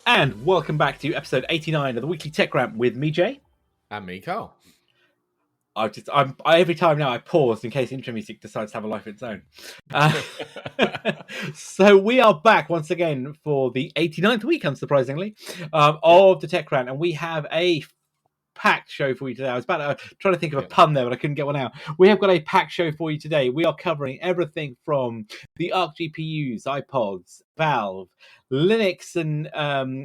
And welcome back to episode 89 of the Weekly Tech Rant with me, Jay. And me, Carl. Every time now I pause in case intro music decides to have a life of its own. So we are back once again for the 89th week, unsurprisingly, of the Tech Rant, and we have a packed show for you today. I was about to try to think of a pun there, but I couldn't get one out. We have got a packed show for you today. We are covering everything from the Arc GPUs, iPods, Valve, Linux, and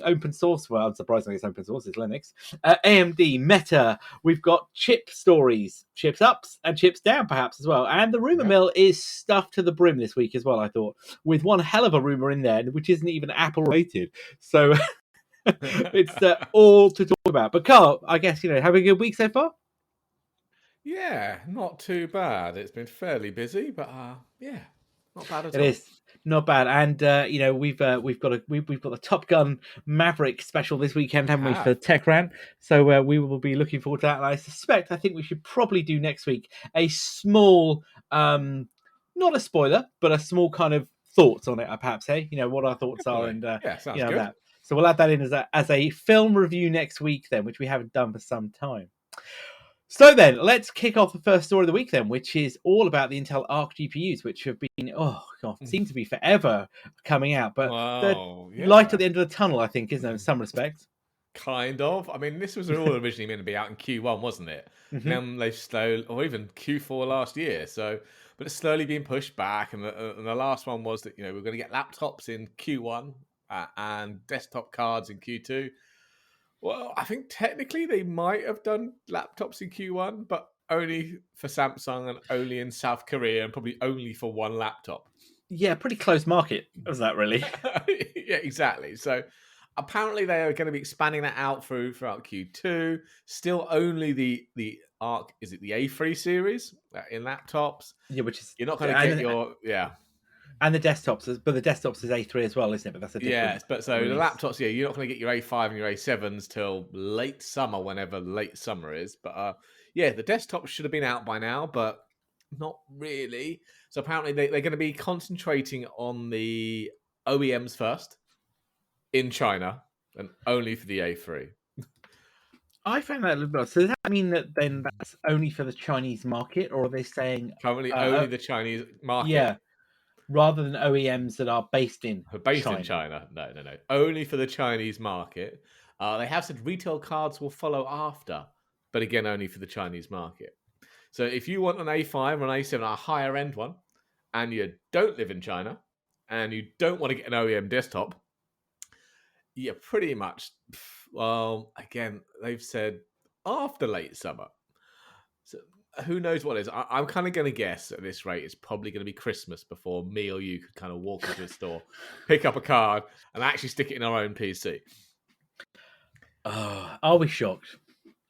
open source. Well, unsurprisingly, it's open source. It's Linux. AMD, Meta. We've got chip stories, chips ups and chips down, perhaps as well. And the rumor mill is stuffed to the brim this week as well. I thought, with one hell of a rumor in there, which isn't even Apple related. So. It's all to talk about. But Carl, I guess, having a good week so far? Yeah, not too bad. It's been fairly busy, but not bad at all. It is not bad. And we've got the Top Gun Maverick special this weekend, haven't we, for Tech Rant? So we will be looking forward to that. And I think we should probably do next week a small, not a spoiler, but a small kind of thoughts on it, perhaps. Hey, what our thoughts are, and sounds good. That. So we'll add that in as a film review next week, then, which we haven't done for some time. So then, let's kick off the first story of the week, then, which is all about the Intel Arc GPUs, which have been, seem to be forever coming out, but light at the end of the tunnel, I think, isn't it, in some respects? Kind of. I mean, this was all originally meant to be out in Q1, wasn't it? Mm-hmm. Then they've slowly, or even Q4 last year. But it's slowly being pushed back, and the last one was that we're going to get laptops in Q1. And desktop cards in Q2. Well, I think technically they might have done laptops in Q1, but only for Samsung and only in South Korea and probably only for one laptop. Yeah, pretty close market, was that really? Yeah, exactly. So apparently they are going to be expanding that out throughout Q2. Still only the Arc, is it the A3 series in laptops? Yeah, which is... You're not going to get your... And the desktops, but the desktops is A3 as well, isn't it? But that's a different... Yes, but so release. The laptops, you're not going to get your A5 and your A7s till late summer, whenever late summer is. But the desktops should have been out by now, but not really. So apparently they're going to be concentrating on the OEMs first in China and only for the A3. I found that a little bit. So does that mean that then that's only for the Chinese market, or are they saying... Currently only the Chinese market? Yeah. Rather than OEMs that are based in China. No. Only for the Chinese market. They have said retail cards will follow after, but again, only for the Chinese market. So if you want an A5 or an A7, a higher end one, and you don't live in China, and you don't want to get an OEM desktop, you're pretty much, well, again, they've said after late summer. So who knows what it is? I'm kind of going to guess at this rate it's probably going to be Christmas before me or you could kind of walk into a store, pick up a card, and actually stick it in our own PC. Are we shocked?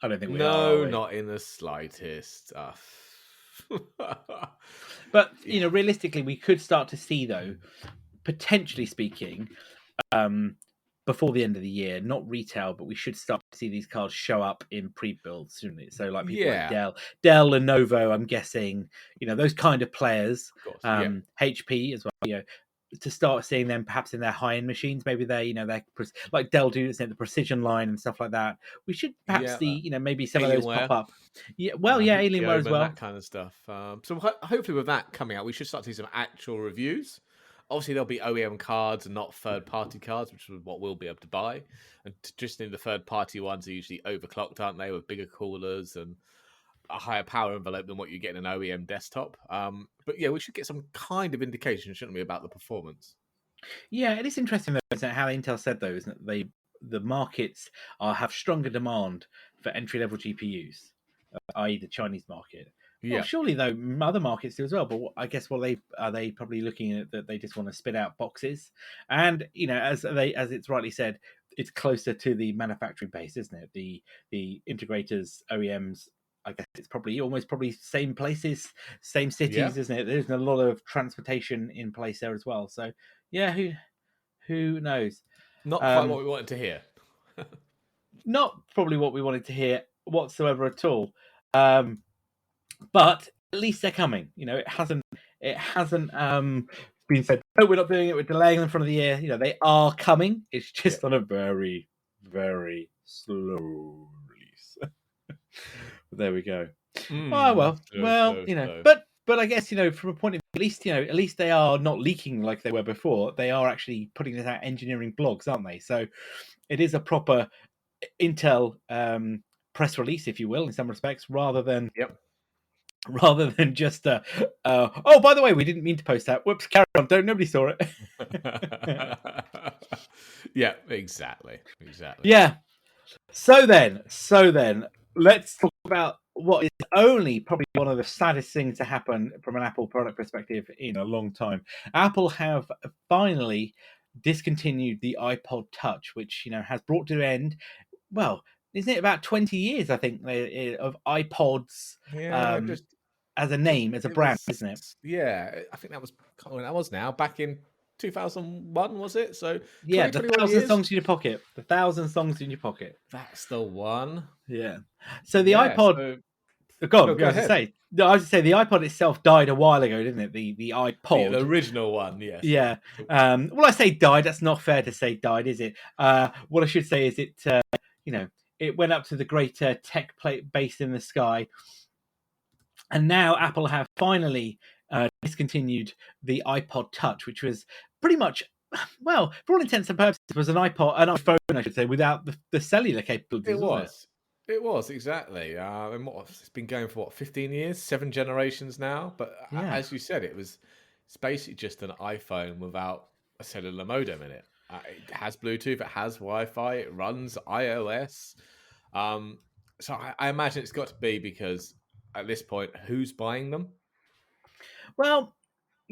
I don't think we are. No, not in the slightest. But, realistically, we could start to see, though, potentially speaking, before the end of the year, not retail, but we should start to see these cards show up in pre-builds soon. So like people like Dell, Lenovo, I'm guessing, those kind of players, of course, HP as well, to start seeing them perhaps in their high-end machines. Maybe they're like Dell do, the precision line and stuff like that. We should perhaps see, maybe some of those pop up. Yeah, well, Alienware as well. That kind of stuff. So hopefully with that coming out, we should start to see some actual reviews. Obviously, there'll be OEM cards and not third-party cards, which is what we'll be able to buy. And just in the third-party ones are usually overclocked, aren't they, with bigger coolers and a higher power envelope than what you get in an OEM desktop. But we should get some kind of indication, shouldn't we, about the performance? Yeah, it is interesting, though, isn't it, how Intel said, though, isn't it? The markets have stronger demand for entry-level GPUs, i.e. the Chinese market. Yeah. Well, surely, though, other markets do as well. But I guess, are they probably looking at that they just want to spit out boxes? And, as it's rightly said, it's closer to the manufacturing base, isn't it? The integrators, OEMs, I guess it's probably same places, same cities, isn't it? There's a lot of transportation in place there as well. So, who knows? Not quite what we wanted to hear. Not probably what we wanted to hear whatsoever at all. But at least they're coming. It hasn't been said No, we're not doing it. We're delaying them from the year. You know, they are coming. It's just on a very, very slow release. There we go. Well, you know, slow. but I guess, you know, from a point of view, at least they are not leaking like they were before. They are actually putting this out engineering blogs, aren't they? So it is a proper Intel press release, if you will, in some respects, rather than just oh, by the way, we didn't mean to post that. Whoops, carry on. Don't nobody saw it. Yeah, exactly. Yeah. So then, let's talk about what is only probably one of the saddest things to happen from an Apple product perspective in a long time. Apple have finally discontinued the iPod Touch, which, you know, has brought to an end. Well, isn't it about 20 years, I think, of iPods as a name, as a brand, isn't it? Yeah, I think that was when that was now back in 2001, was it? So yeah, the 1,000 years? songs in your pocket. The 1,000 songs in your pocket. That's the one. Yeah. So the iPod. Go ahead. I was to say the iPod itself died a while ago, didn't it? The iPod, the original one, yes. Yeah. Well, I say died. That's not fair to say died, is it? What I should say is it. You know, it went up to the greater tech base in the sky, and now Apple have finally discontinued the iPod Touch, which was pretty much, well, for all intents and purposes, was an iPhone, I should say, without the cellular capabilities. It was exactly. And it's been going for 15 years, 7 generations now. But as you said, it's basically just an iPhone without a cellular modem in it. It has Bluetooth, it has Wi-Fi, it runs iOS. So I imagine it's got to be because at this point, who's buying them? Well,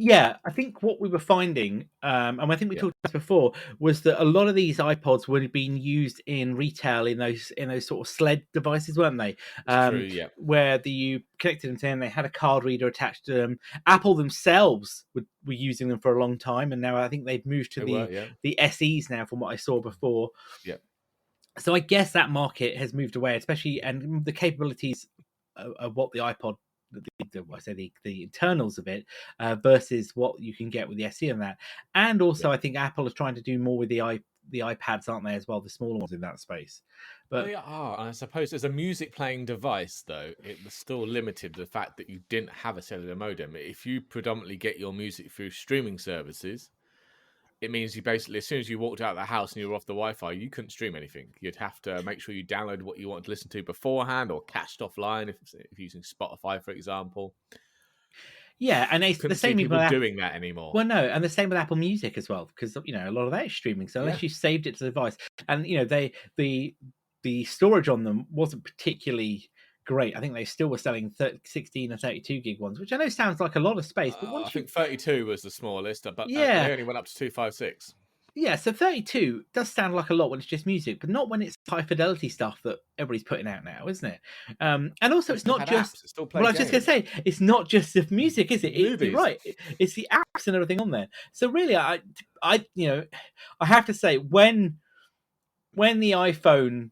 yeah, I think what we were finding, and I think we talked about this before, was that a lot of these iPods were being used in retail in those sort of sled devices, weren't they? True, yeah. Where you connected them to them, they had a card reader attached to them. Apple themselves were using them for a long time, and now I think they've moved to the SEs now, from what I saw before. Yeah. So I guess that market has moved away, especially, and the capabilities of what the iPod, the internals of it, versus what you can get with the SE and that. And also, I think Apple is trying to do more with the iPads, aren't they, as well, the smaller ones in that space. But they are. And I suppose as a music playing device, though, it was still limited to the fact that you didn't have a cellular modem. If you predominantly get your music through streaming services, it means you basically, as soon as you walked out of the house and you were off the Wi-Fi, you couldn't stream anything. You'd have to make sure you download what you wanted to listen to beforehand, or cached offline if you're using Spotify, for example. Yeah, and the same people doing that anymore. Well, no, and the same with Apple Music as well, because, you know, a lot of that is streaming. So unless you saved it to the device, and, you know, the storage on them wasn't particularly great. I think they still were selling 16 and 32 gig ones, which I know sounds like a lot of space, but I think 32 was the smallest, but they only went up to 256. Yeah, so 32 does sound like a lot when it's just music, but not when it's high fidelity stuff that everybody's putting out now, isn't it? And also, it's not just. Well, I was just going to say, it's not just the music, is it? You're right. It's the apps and everything on there. So really, I have to say, when the iPhone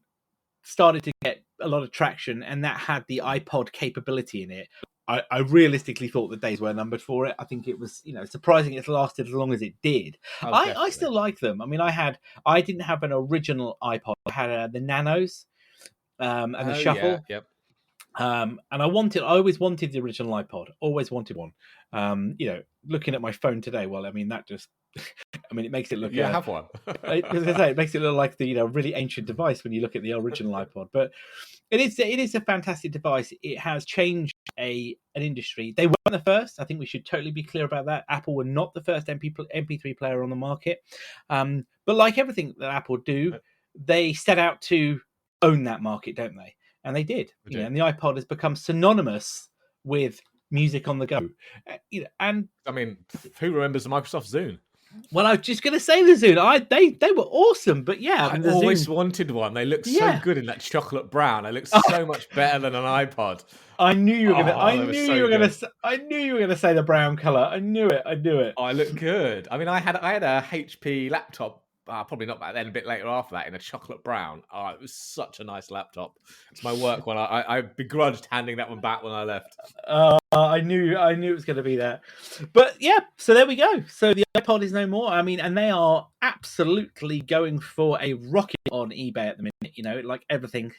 started to get a lot of traction and that had the iPod capability in it, I realistically thought the days were numbered for it. I think it was, you know, surprising it's lasted as long as it did. I still like them. I mean, I didn't have an original iPod. I had the Nanos and the Shuffle. Yeah, yep. And I always wanted the original iPod. Always wanted one. You know, looking at my phone today, well, I mean, that just, I mean, it makes it look. You have one. As I say, it makes it look like the, you know, really ancient device when you look at the original iPod. But it is a fantastic device. It has changed an industry. They weren't the first. I think we should totally be clear about that. Apple were not the first MP3 player on the market. But like everything that Apple do, they set out to own that market, don't they? And they did. You know, and the iPod has become synonymous with music on the go. You know, and I mean, who remembers the Microsoft Zune? Well, I was just going to say the Zune. They were awesome, but yeah, I always wanted one. They look so good in that chocolate brown. They look so much better than an iPod. I knew you were going to. I knew you were going to say the brown color. I knew it. Oh, I look good. I mean, I had a HP laptop probably not back then, a bit later after that, in a chocolate brown. Oh, it was such a nice laptop. It's my work one. I begrudged handing that one back when I left. I knew it was going to be that. But yeah, so there we go. So the iPod is no more. I mean, and they are absolutely going for a rocket on eBay at the minute. You know, like everything.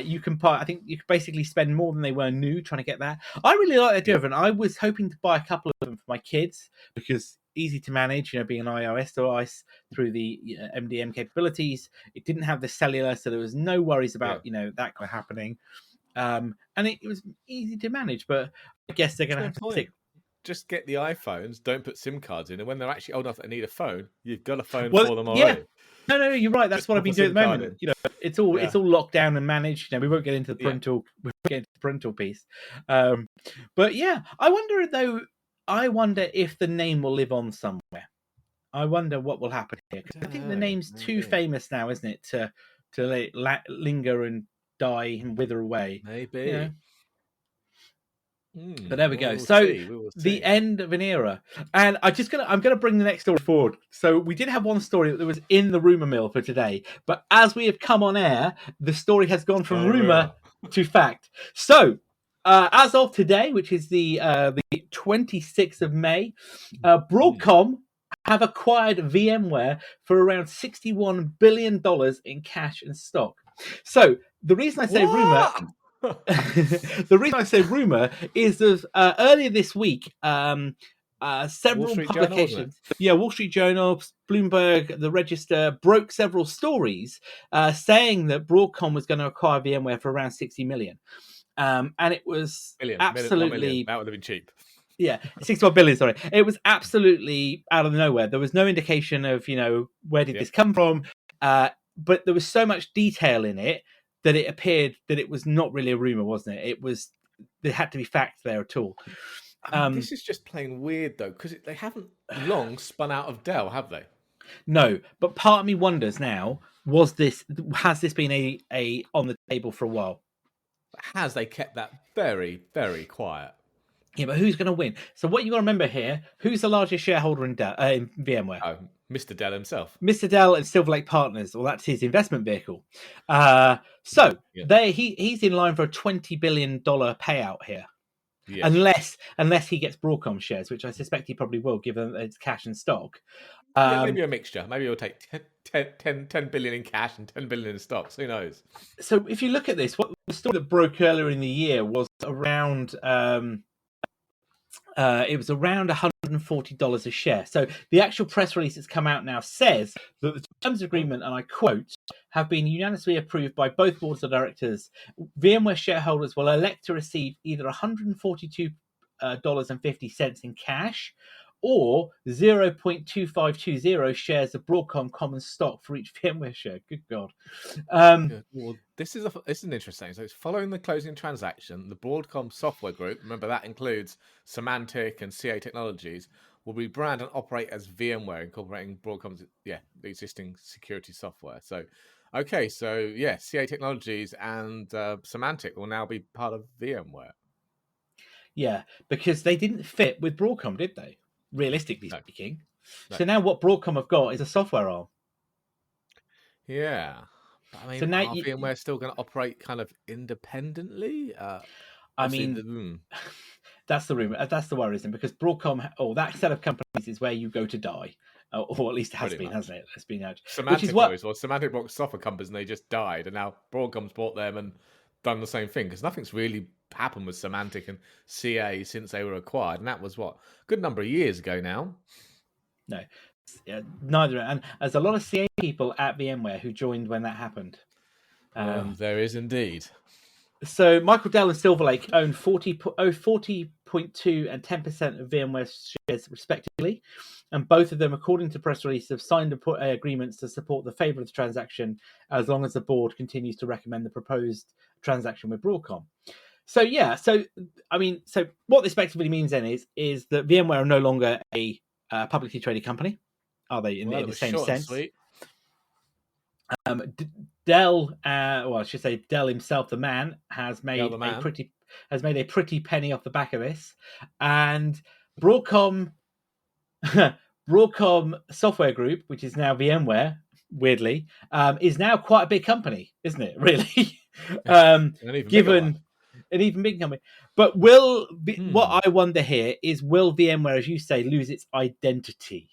You can buy. I think you can basically spend more than they were new trying to get that. I really like the idea of it. I was hoping to buy a couple of them for my kids because easy to manage. You know, being an iOS device through the MDM capabilities. It didn't have the cellular, so there was no worries about that kind of happening. And it was easy to manage, but I guess they're going to have to stick. Just get the iPhones, don't put SIM cards in, and when they're actually old enough and need a phone, you've got a phone for them already. Yeah. No, you're right. That's what I've been doing at the moment. You know, it's all locked down and managed. You know, we won't get into the parental piece. But yeah, I wonder if the name will live on somewhere. I wonder what will happen here. I think the name's too famous now, isn't it, to let it linger and die and wither away. Maybe. You know? But there we go. So the end of an era, and I'm gonna bring the next story forward. So we did have one story that was in the rumor mill for today, but as we have come on air, the story has gone from rumor to fact. So as of today, which is the 26th of May, Broadcom have acquired VMware for around $61 billion in cash and stock. So the reason I say rumor. The reason I say rumor is that earlier this week, several publications, Wall Street Journal, Bloomberg, the Register, broke several stories saying that Broadcom was going to acquire VMware for around $60 million, and it was absolutely that would have been cheap. Yeah, 61 billion. Sorry, it was absolutely out of nowhere. There was no indication of where did this come from, but there was so much detail in it that it appeared that it was not really a rumor, wasn't it? There had to be facts there at all. This is just plain weird, though, because they haven't long spun out of Dell, have they? No, but part of me wonders now: has this been a on the table for a while? They kept that very, very quiet? Yeah, but who's going to win? So what you got to remember here: who's the largest shareholder in VMware? Oh, Mr. Dell himself. Mr. Dell and Silver Lake Partners. Well, that's his investment vehicle. He's in line for a $20 billion payout here. Yes. Unless he gets Broadcom shares, which I suspect he probably will, given its cash and stock. Maybe a mixture. Maybe he'll take 10 billion in cash and 10 billion in stocks. Who knows? So if you look at this, what the story that broke earlier in the year was around it was around $140 a share. So the actual press release that's come out now says that the terms of agreement, and I quote, have been unanimously approved by both boards of directors. VMware shareholders will elect to receive either $142.50 in cash or 0.2520 shares of Broadcom common stock for each VMware share. Good God. Well, this is an interesting. So it's following the closing transaction, the Broadcom software group, remember that includes Symantec and CA Technologies, will rebrand and operate as VMware, incorporating Broadcom's the existing security software. So, CA Technologies and Symantec will now be part of VMware. Yeah, because they didn't fit with Broadcom, did they? Realistically speaking. No. So now what Broadcom have got is a software arm. Yeah. But I mean, so now VMware still going to operate kind of independently? that's the rumor. That's the worry, isn't it? Because Broadcom, that set of companies is where you go to die. Or at least it has been, hasn't it? It's been out. Symantec bought software companies and they just died. And now Broadcom's bought them and done the same thing. Because nothing's really happened with Symantec and CA since they were acquired. And that was a good number of years ago now. No, neither. And there's a lot of CA people at VMware who joined when that happened. There is indeed. So Michael Dell and Silver Lake own 40.2 and 10% of VMware shares respectively. And both of them, according to press release, have signed agreements to support the favour of the transaction as long as the board continues to recommend the proposed transaction with Broadcom. So what this effectively means then is that VMware are no longer a publicly traded company, are they? In the same sense. Dell, I should say Dell himself, the man, has made a pretty penny off the back of this, and Broadcom Broadcom Software Group, which is now VMware, weirdly, is now quite a big company, isn't it? Really, An even bigger one. given an even bigger company. But what Hmm. I wonder here is, will VMware, as you say, lose its identity?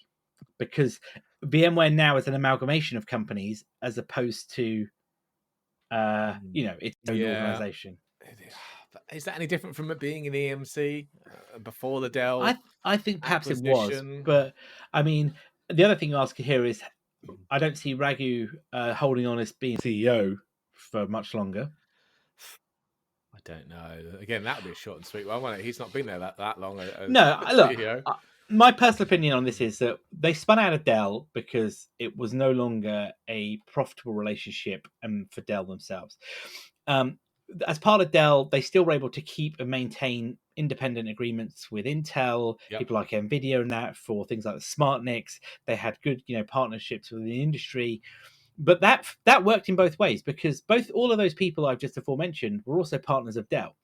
Because VMware now is an amalgamation of companies as opposed to, its own Yeah. organization. But is that any different from it being an EMC before the Dell I think perhaps it was, acquisition? but I mean, the other thing you ask here is, I don't see Raghu holding on as being CEO for much longer. I don't know. Again, that would be a short and sweet one, won't it? He's not been there that long as No, look, CEO. my personal opinion on this is that they spun out of Dell because it was no longer a profitable relationship for Dell themselves. As part of Dell, they still were able to keep and maintain independent agreements with Intel, Yep. people like Nvidia, and that for things like the SmartNICs. They had good, partnerships with the industry, but that worked in both ways, because all of those people I've just aforementioned were also partners of Dell.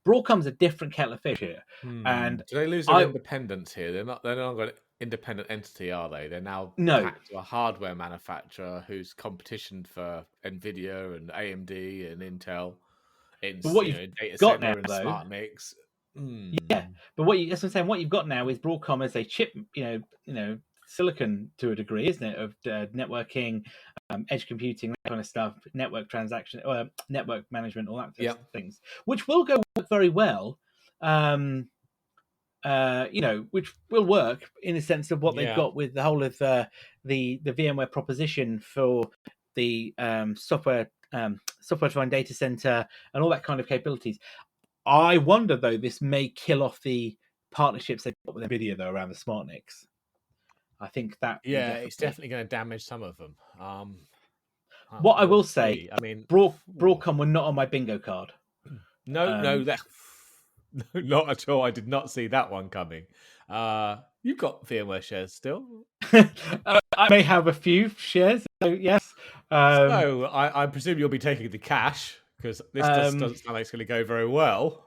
Broadcom's a different kettle of fish here, and Do they lose their independence here? They're not. They're not an independent entity, are they? They're now no. packed to a hardware manufacturer who's competition for Nvidia and AMD and Intel. In But what you've data got center now, and though, smart NICs. yeah. But that's what I'm saying. What you've got now is Broadcom as a chip, silicon to a degree, isn't it? Of networking, edge computing, that kind of stuff, network transaction, network management, all that Yep. things, which will go very well. Which will work in the sense of what they've got with the whole of the VMware proposition for the software-defined data center and all that kind of capabilities. I wonder, though, this may kill off the partnerships they've got with Nvidia, though, around the SmartNICs. I think that it's definitely going to damage some of them. What I will see. say, I mean, Broadcom were not on my bingo card. No, that not at all. I did not see that one coming. You've got VMware shares still. I may have a few shares. So yes. So I presume you'll be taking the cash, because this doesn't sound like it's going to go very well.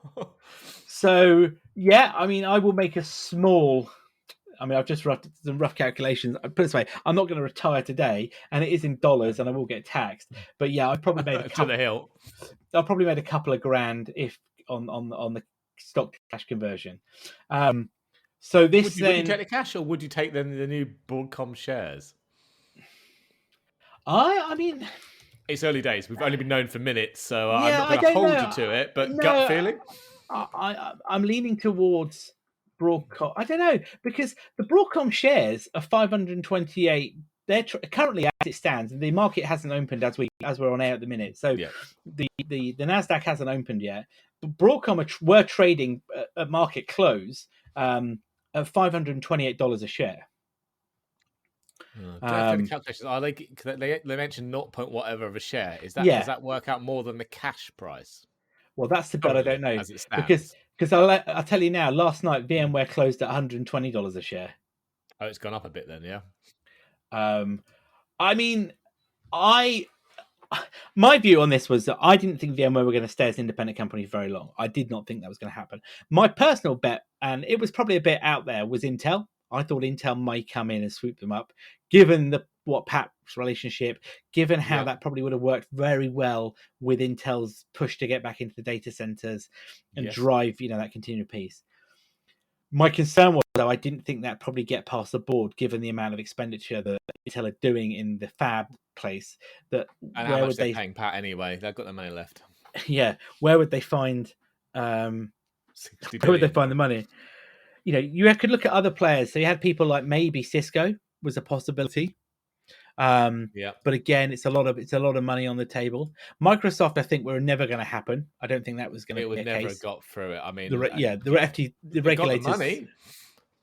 So yeah, I mean, I will make a small. I mean, I've just run some rough calculations. Put it this way, I'm not going to retire today, and it is in dollars, and I will get taxed. But yeah, I've probably made a couple. To the hilt. I've probably made a couple of grand if on the stock to cash conversion. So this would you take the cash, or would you take the new Broadcom shares? I mean, it's early days. We've only been known for minutes, so I'm not going to hold you to it. But gut feeling, I'm leaning towards Broadcom. I don't know, because the Broadcom shares are 528. They're currently, as it stands, the market hasn't opened as we're on air at the minute. So the Nasdaq hasn't opened yet. But Broadcom were trading at market close at $528 a share. Do I have to do the calculations? Are they mentioned 0. whatever of a share? Does that work out more than the cash price? Well, that's the bit I don't know, as it stands. Because I'll tell you now. Last night, VMware closed at $120 a share. Oh, it's gone up a bit then, yeah. I mean, my view on this was that I didn't think VMware were going to stay as an independent company for very long. I did not think that was going to happen. My personal bet, and it was probably a bit out there, was Intel. I thought Intel might come in and swoop them up, given what Pat's relationship, given how that probably would have worked very well with Intel's push to get back into the data centers and drive, that continued piece. My concern was, though, I didn't think that probably get past the board, given the amount of expenditure that Intel are doing in the fab place. And how much they're paying Pat anyway? They've got the money left. Yeah, where would they find? Where would they find the money? You could look at other players. So you had people like maybe Cisco was a possibility. But again, it's a lot of money on the table. Microsoft, I think, were never going to happen. I don't think that was going to be a case. It would never have got through it. I mean, the regulators got the money,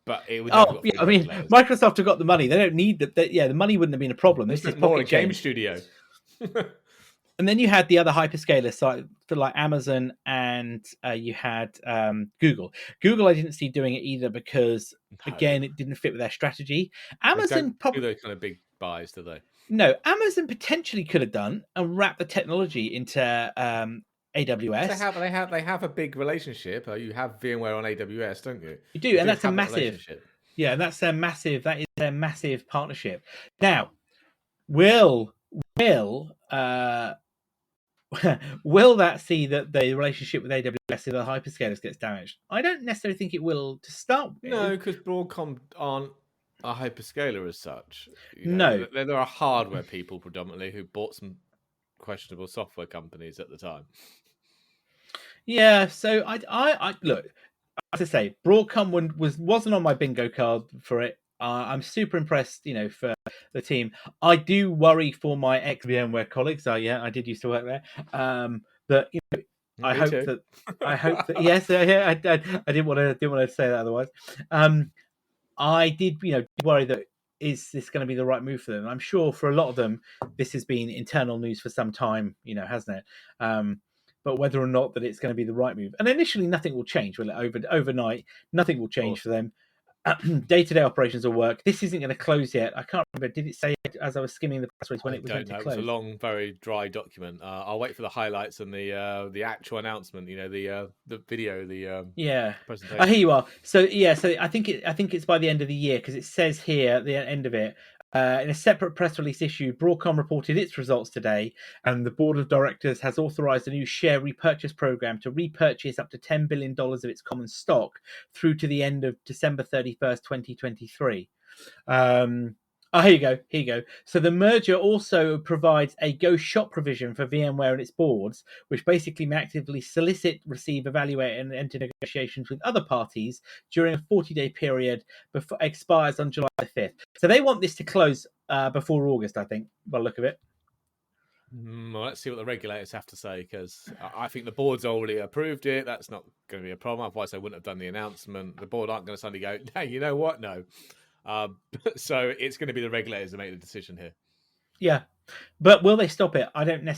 but it would. Microsoft have got the money. They don't need that. The money wouldn't have been a problem. This is more a game studio. And then you had the other hyperscalers, like Amazon, and you had Google. Google, I didn't see doing it either because, again, it didn't fit with their strategy. Amazon probably do those kind of big buys, do they? No, Amazon potentially could have done and wrap the technology into AWS. They have a big relationship. You have VMware on AWS, don't you? You do, and that's a massive. Yeah, and that's their massive. That is their massive partnership. Now, will will that see that the relationship with AWS and the hyperscalers gets damaged? I don't necessarily think it will to start with. No, because Broadcom aren't a hyperscaler as such. No, There are hardware people predominantly who bought some questionable software companies at the time. yeah. So I look. As I say, Broadcom wasn't on my bingo card for it. I'm super impressed, for the team. I do worry for my ex VMware colleagues. Yeah, I did used to work there. That I Me hope too. that yes, yeah, I didn't want to say that otherwise. I did, worry that is this going to be the right move for them? And I'm sure for a lot of them, this has been internal news for some time, hasn't it? But whether or not that it's going to be the right move, and initially nothing will change, will it? Overnight, nothing will change for them. Day-to-day operations will work. This isn't going to close yet. I can't remember. Did it say as I was skimming the press release when I it was don't meant to know. It close? was a long, very dry document. I'll wait for the highlights and the actual announcement. The video, the Yeah, presentation. here you are. So I think it's by the end of the year because it says here at the end of it. In a separate press release issue, Broadcom reported its results today, and the board of directors has authorized a new share repurchase program to repurchase up to $10 billion of its common stock through to the end of December 31st, 2023. Here you go. Here you go. So the merger also provides a go shop provision for VMware and its boards, which basically may actively solicit, receive, evaluate, and enter negotiations with other parties during a 40-day period before expires on July 5th. So they want this to close before August, I think, by the look of it. Well, let's see what the regulators have to say, because I think the board's already approved it. That's not going to be a problem. Otherwise, they wouldn't have done the announcement. The board aren't going to suddenly go, hey, you know what? No. So it's going to be the regulators that make the decision here. Yeah. But will they stop it? I don't know.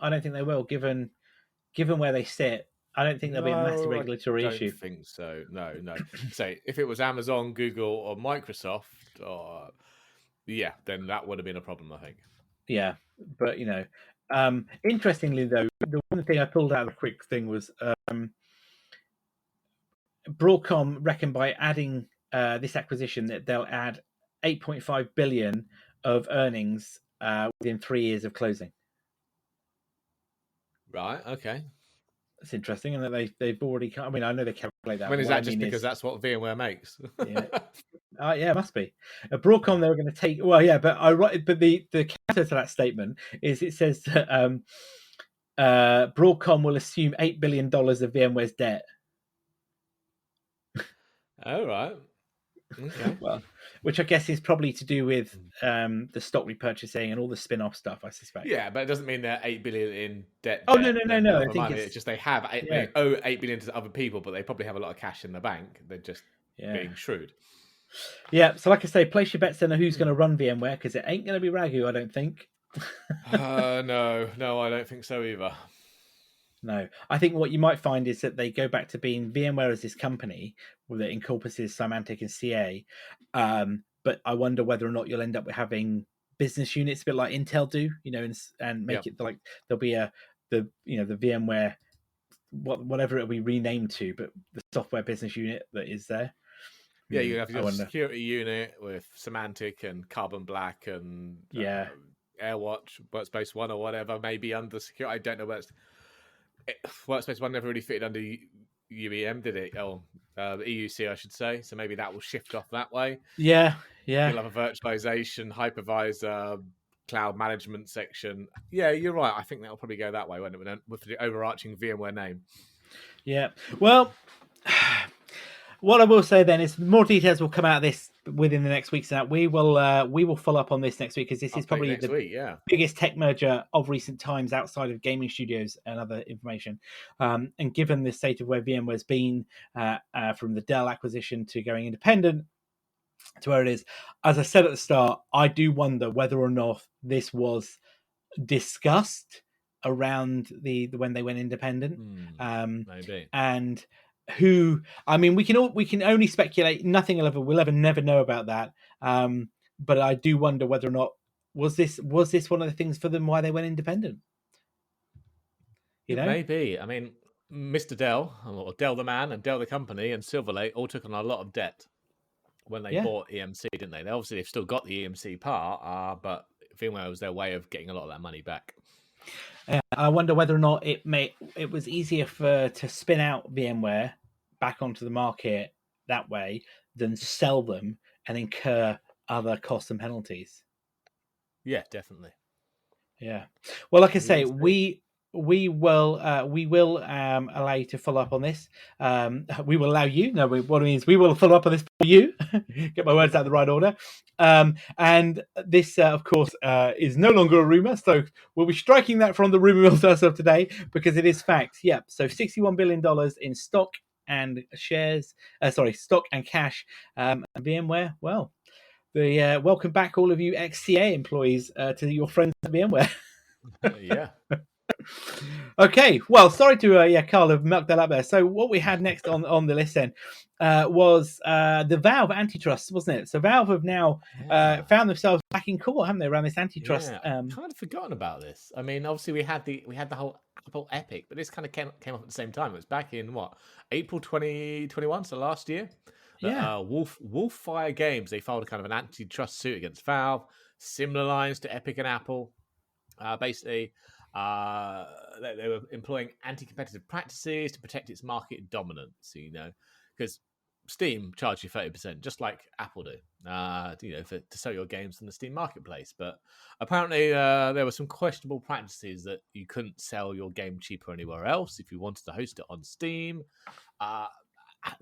I don't think they will, given where they sit. I don't think there'll be a massive regulatory I don't issue. think so. No. Say, if it was Amazon, Google, or Microsoft, then that would have been a problem, I think. Yeah, but interestingly though, the one thing I pulled out of the quick thing was Broadcom reckon by adding this acquisition that they'll add 8.5 billion of earnings within 3 years of closing. Right. Okay. That's interesting, and that they've already. I mean, I know they calculate that. I mean, is that just because that's what VMware makes? Yeah. Yeah, it must be. Broadcom, they were going to take. Well, yeah, but the counter to that statement is it says that Broadcom will assume $8 billion of VMware's debt. Oh, right. Okay. Well, which I guess is probably to do with the stock repurchasing and all the spin-off stuff, I suspect. Yeah, but it doesn't mean they're 8 billion in debt. Oh no! I think money. It's just they have they owe 8 billion to other people, but they probably have a lot of cash in the bank. They're just being shrewd. Yeah. So, like I say, place your bets on who's going to run VMware, because it ain't going to be Raghu, I don't think. No, I don't think so either. No, I think what you might find is that they go back to being VMware as this company that encompasses Symantec and CA. But I wonder whether or not you'll end up having business units, a bit like Intel do, and make it like there'll be the VMware, whatever it'll be renamed to, but the software business unit that is there. Yeah, you have your security unit with Symantec and Carbon Black and AirWatch, Workspace ONE or whatever, maybe under security. I don't know where Workspace ONE never really fitted under UEM, did it? Oh, the EUC, I should say. So maybe that will shift off that way. Yeah. You'll have a virtualization, hypervisor, cloud management section. Yeah, you're right. I think that'll probably go that way, won't it? With the overarching VMware name. Yeah. Well, what I will say then is more details will come out of this within the next week. So we will follow up on this next week, because this is probably the biggest tech merger of recent times outside of gaming studios and other information. And given the state of where VMware's been from the Dell acquisition to going independent to where it is, as I said at the start, I do wonder whether or not this was discussed around the when they went independent. Maybe. And who, I mean, we can only speculate. Nothing we'll ever never know about that. But I do wonder whether or not was this one of the things for them why they went independent. Maybe. I mean, Mr. Dell, or Dell the man, and Dell the company, and Silver Lake all took on a lot of debt. when they Yeah. bought EMC, didn't they? They've still got the EMC part, but VMware was their way of getting a lot of that money back. I wonder whether or not it was easier to spin out VMware back onto the market that way than sell them and incur other costs and penalties. Yeah, definitely. Yeah. Well, like I say, will see. we will allow you to follow up on this. We will allow you. No, what it means, we will follow up on this for you. Get my words out in the right order. And this, of course, is no longer a rumor. So we'll be striking that from the rumor mills as of today because it is fact. Yep. So $61 billion in stock and shares. Stock and cash. And VMware. Well, the welcome back, all of you ex-CA employees, to your friends at VMware. Yeah. Okay, well, sorry to Carl, have mucked that up there. So what we had next on the list then was the Valve antitrust, wasn't it? So Valve have now found themselves back in court, haven't they, around this antitrust? Yeah, kind of forgotten about this. I mean, obviously we had the whole Apple Epic, but this kind of came up at the same time. It was back in April 2021, so last year. Yeah. Wolffire Games, they filed a kind of an antitrust suit against Valve, similar lines to Epic and Apple. Basically, they were employing anti-competitive practices to protect its market dominance. Because Steam charge you 30%, just like Apple do. To sell your games in the Steam marketplace. But apparently, there were some questionable practices that you couldn't sell your game cheaper anywhere else if you wanted to host it on Steam, and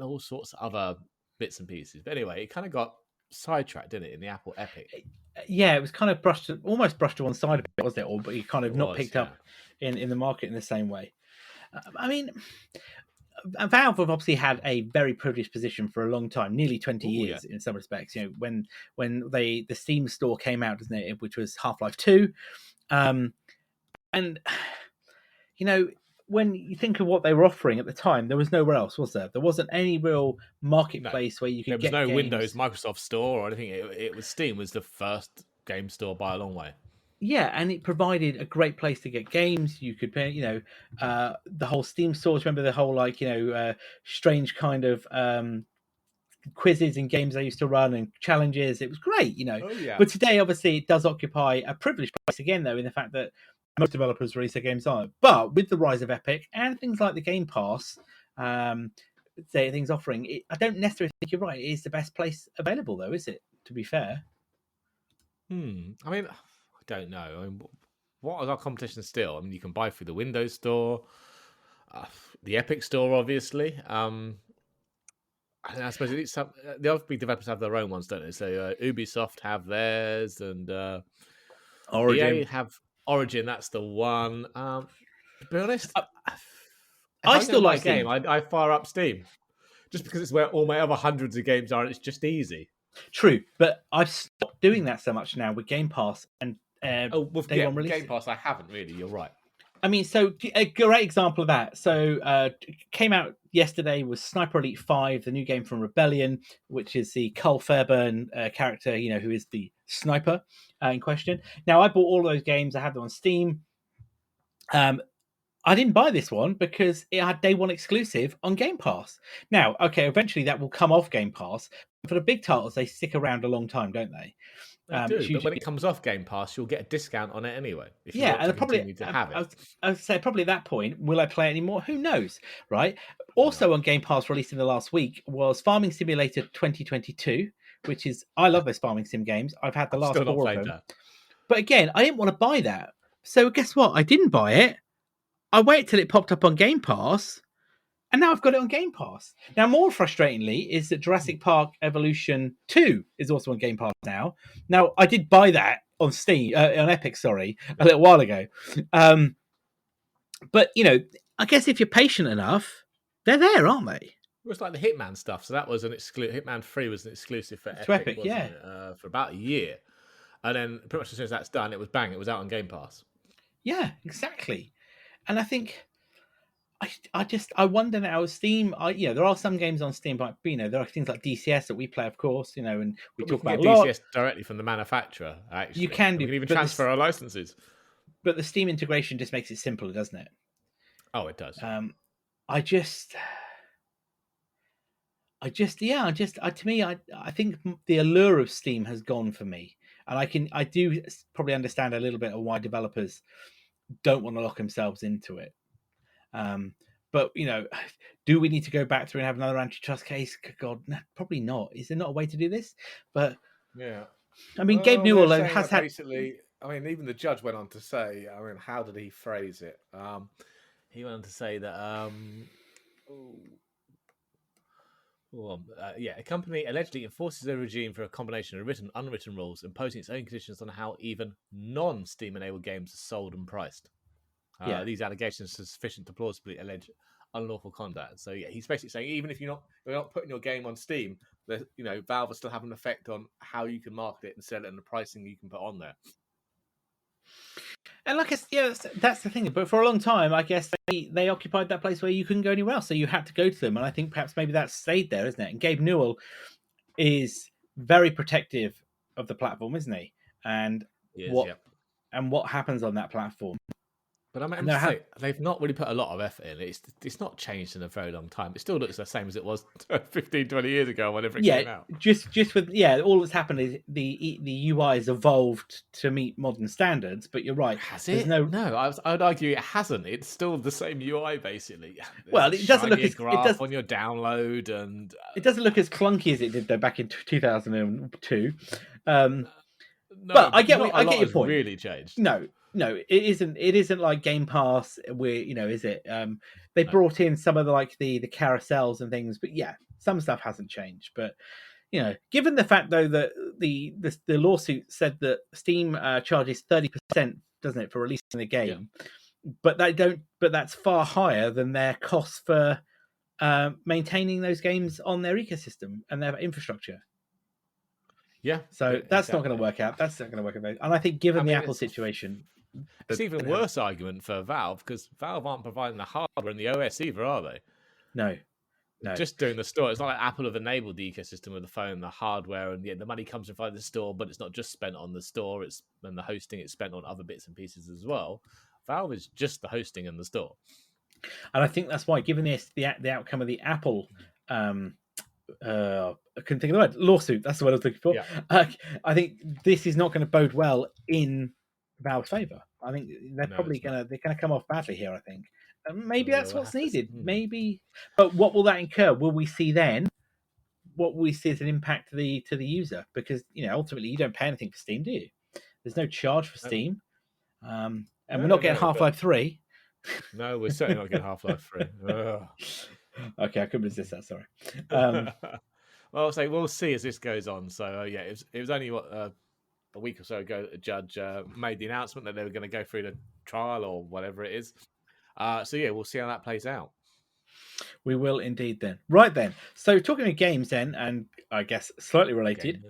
all sorts of other bits and pieces. But anyway, it kind of got sidetracked, didn't it, in the Apple Epic? Yeah, it was kind of almost brushed to one side of it, wasn't it? Or but you kind of not picked up in the market in the same way. I mean, Valve have obviously had a very privileged position for a long time, nearly 20 years in some respects. When the Steam store came out, doesn't it, which was Half-Life 2, and when you think of what they were offering at the time, there was nowhere else, was there? There wasn't any real marketplace where you could get There was no games. Windows, Microsoft Store or anything. It was Steam was the first game store by a long way. Yeah, and it provided a great place to get games. You could pay, the whole Steam stores. Remember the whole strange kind of quizzes and games they used to run and challenges. It was great, Oh, yeah. But today, obviously, it does occupy a privileged place again, though, in the fact that most developers release their games on it. But with the rise of Epic and things like the Game Pass, things offering it, I don't necessarily think you're right. It is the best place available, though, is it? To be fair. I mean, I don't know. I mean, what is our competition still? I mean, you can buy through the Windows Store, the Epic Store, obviously. I suppose the other big developers have their own ones, don't they? So Ubisoft have theirs, and Origin. EA have Origin. That's the one. To be honest, I still like game. I fire up Steam just because it's where all my other hundreds of games are, and it's just easy. True, but I've stopped doing that so much now with Game Pass and with Game Pass, I haven't really. You're right. I mean, so a great example of that. So came out yesterday was Sniper Elite 5, the new game from Rebellion, which is the Carl Fairburn character, who is the sniper in question. Now, I bought all of those games. I had them on Steam. I didn't buy this one because it had day one exclusive on Game Pass. Now, okay, eventually that will come off Game Pass. But for the big titles, they stick around a long time, don't they? They do, but when it comes off Game Pass, you'll get a discount on it anyway. If you want to continue to have it. I would say probably at that point, will I play it anymore? Who knows, right? Also on Game Pass, released in the last week, was Farming Simulator 2022, which is, I love those farming sim games. I've had the last 4 of them. That. But again, I didn't want to buy that. So guess what? I didn't buy it. I waited till it popped up on Game Pass, and now I've got it on Game Pass. Now, more frustratingly is that Jurassic Park Evolution 2 is also on Game Pass now. Now, I did buy that on Steam, on Epic, a little while ago. But, I guess if you're patient enough, they're there, aren't they? It was like the Hitman stuff. So that was an exclusive. Hitman 3 was an exclusive for Epic, yeah. For about a year. And then pretty much as soon as that's done, it was bang. It was out on Game Pass. Yeah, exactly. And I think I wonder now. Steam, there are some games on Steam, but there are things like DCS that we play, of course, and we talk about DCS directly from the manufacturer. Actually, you can do. We can even transfer our licenses. But the Steam integration just makes it simpler, doesn't it? Oh, it does. to me, I think the allure of Steam has gone for me, and I do probably understand a little bit of why developers don't want to lock themselves into it. But do we need to go back through and have another antitrust case? God, no, probably not. Is there not a way to do this? But Yeah. I mean, Gabe Well, they're Newell saying has that had. basically. I mean, even the judge went on to say. I mean, how did he phrase it? He went on to say that. A company allegedly enforces a regime for a combination of written and unwritten rules, imposing its own conditions on how even non-Steam-enabled games are sold and priced. These allegations are sufficient to plausibly allege unlawful conduct. So yeah, he's basically saying even if you're not putting your game on Steam, Valve will still have an effect on how you can market it and sell it and the pricing you can put on there. And that's the thing. But for a long time, I guess they occupied that place where you couldn't go anywhere else, so you had to go to them. And I think perhaps maybe that's stayed there, isn't it? And Gabe Newell is very protective of the platform, isn't he? And what happens on that platform. But I mean, say, they've not really put a lot of effort in. It's not changed in a very long time. It still looks the same as it was 15, 20 years ago, whenever it came out. Just with all that's happened is the UI has evolved to meet modern standards. But you're right. Has it? No, I'd argue it hasn't. It's still the same UI basically. Well, it doesn't look as graph on your download, and it doesn't look as clunky as it did though back in 2002. No, but I get your point. Really changed. No, it isn't. It isn't like Game Pass, where is it? They brought in some of the carousels and things, but yeah, some stuff hasn't changed. But given the fact though that the lawsuit said that Steam charges 30%, doesn't it, for releasing the game? Yeah. But that's far higher than their costs for maintaining those games on their ecosystem and their infrastructure. Yeah. So that's not going to work out. That's not going to work out. And I think given the Apple situation, it's even worse argument for Valve, because Valve aren't providing the hardware and the OS either, are they? No. Just doing the store. It's not like Apple have enabled the ecosystem with the phone, the hardware, and the money comes from the store, but it's not just spent on the store. And the hosting. It's spent on other bits and pieces as well. Valve is just the hosting and the store. And I think that's why, given the outcome of the Apple, I couldn't think of the word, lawsuit. That's the word I was looking for. Yeah. I think this is not going to bode well in Valve's favor. I think they're probably gonna come off badly here. I think maybe that's what's needed. Maybe, but what will that incur? Will we see then? What we see as an impact to the user? Because ultimately you don't pay anything for Steam, do you? There's no charge for Steam, and we're not getting Half-Life 3. No, we're certainly not getting Half-Life 3. Okay, I couldn't resist that. Sorry. Well, so we'll see as this goes on. So it was only a week or so ago that the judge made the announcement that they were going to go through the trial or whatever it is. So we'll see how that plays out. We will indeed then. Right then. So talking of games then, and I guess slightly related,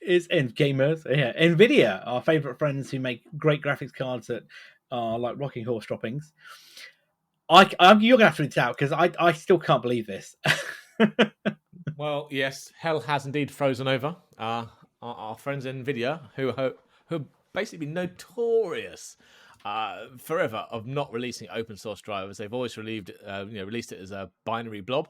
is gamers. Yeah, NVIDIA, our favourite friends who make great graphics cards that are like rocking horse droppings. You're going to have to read this out because I still can't believe this. Well, yes, hell has indeed frozen over. Our friends NVIDIA, who have basically been notorious forever of not releasing open source drivers. They've always released it as a binary blob,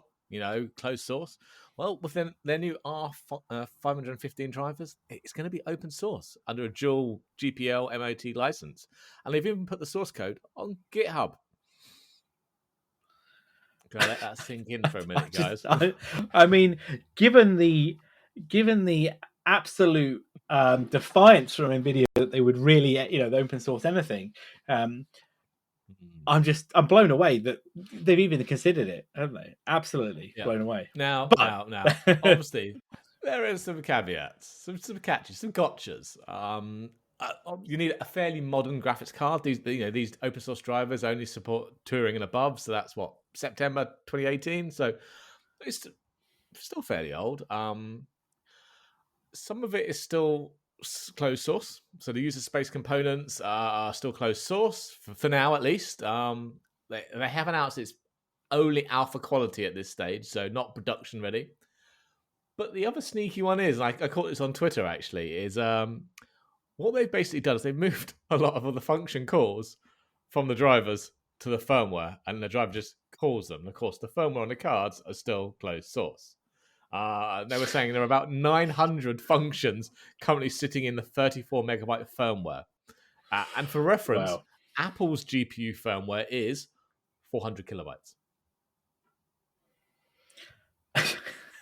closed source. Well, with their new R515 drivers, it's going to be open source under a dual GPL MOT license, and they've even put the source code on GitHub. Can I let that sink in for a minute, guys? I mean, given the absolute defiance from NVIDIA that they would really, open source anything, I'm blown away that they've even considered it, haven't they? Absolutely blown away. Now, obviously, there are some caveats, some catches, some gotchas. You need a fairly modern graphics card. These open source drivers only support Turing and above, so that's September 2018. So it's still fairly old. Some of it is still closed source, so the user space components are still closed source for now, at least. They have announced it's only alpha quality at this stage, so not production ready. But the other sneaky one is, I caught this on Twitter actually, is what they've basically done is they've moved a lot of the function calls from the drivers to the firmware, and the driver just calls them. Of course, the firmware on the cards are still closed source. They were saying there are about 900 functions currently sitting in the 34 megabyte firmware. And for reference, Wow. Apple's GPU firmware is 400 kilobytes.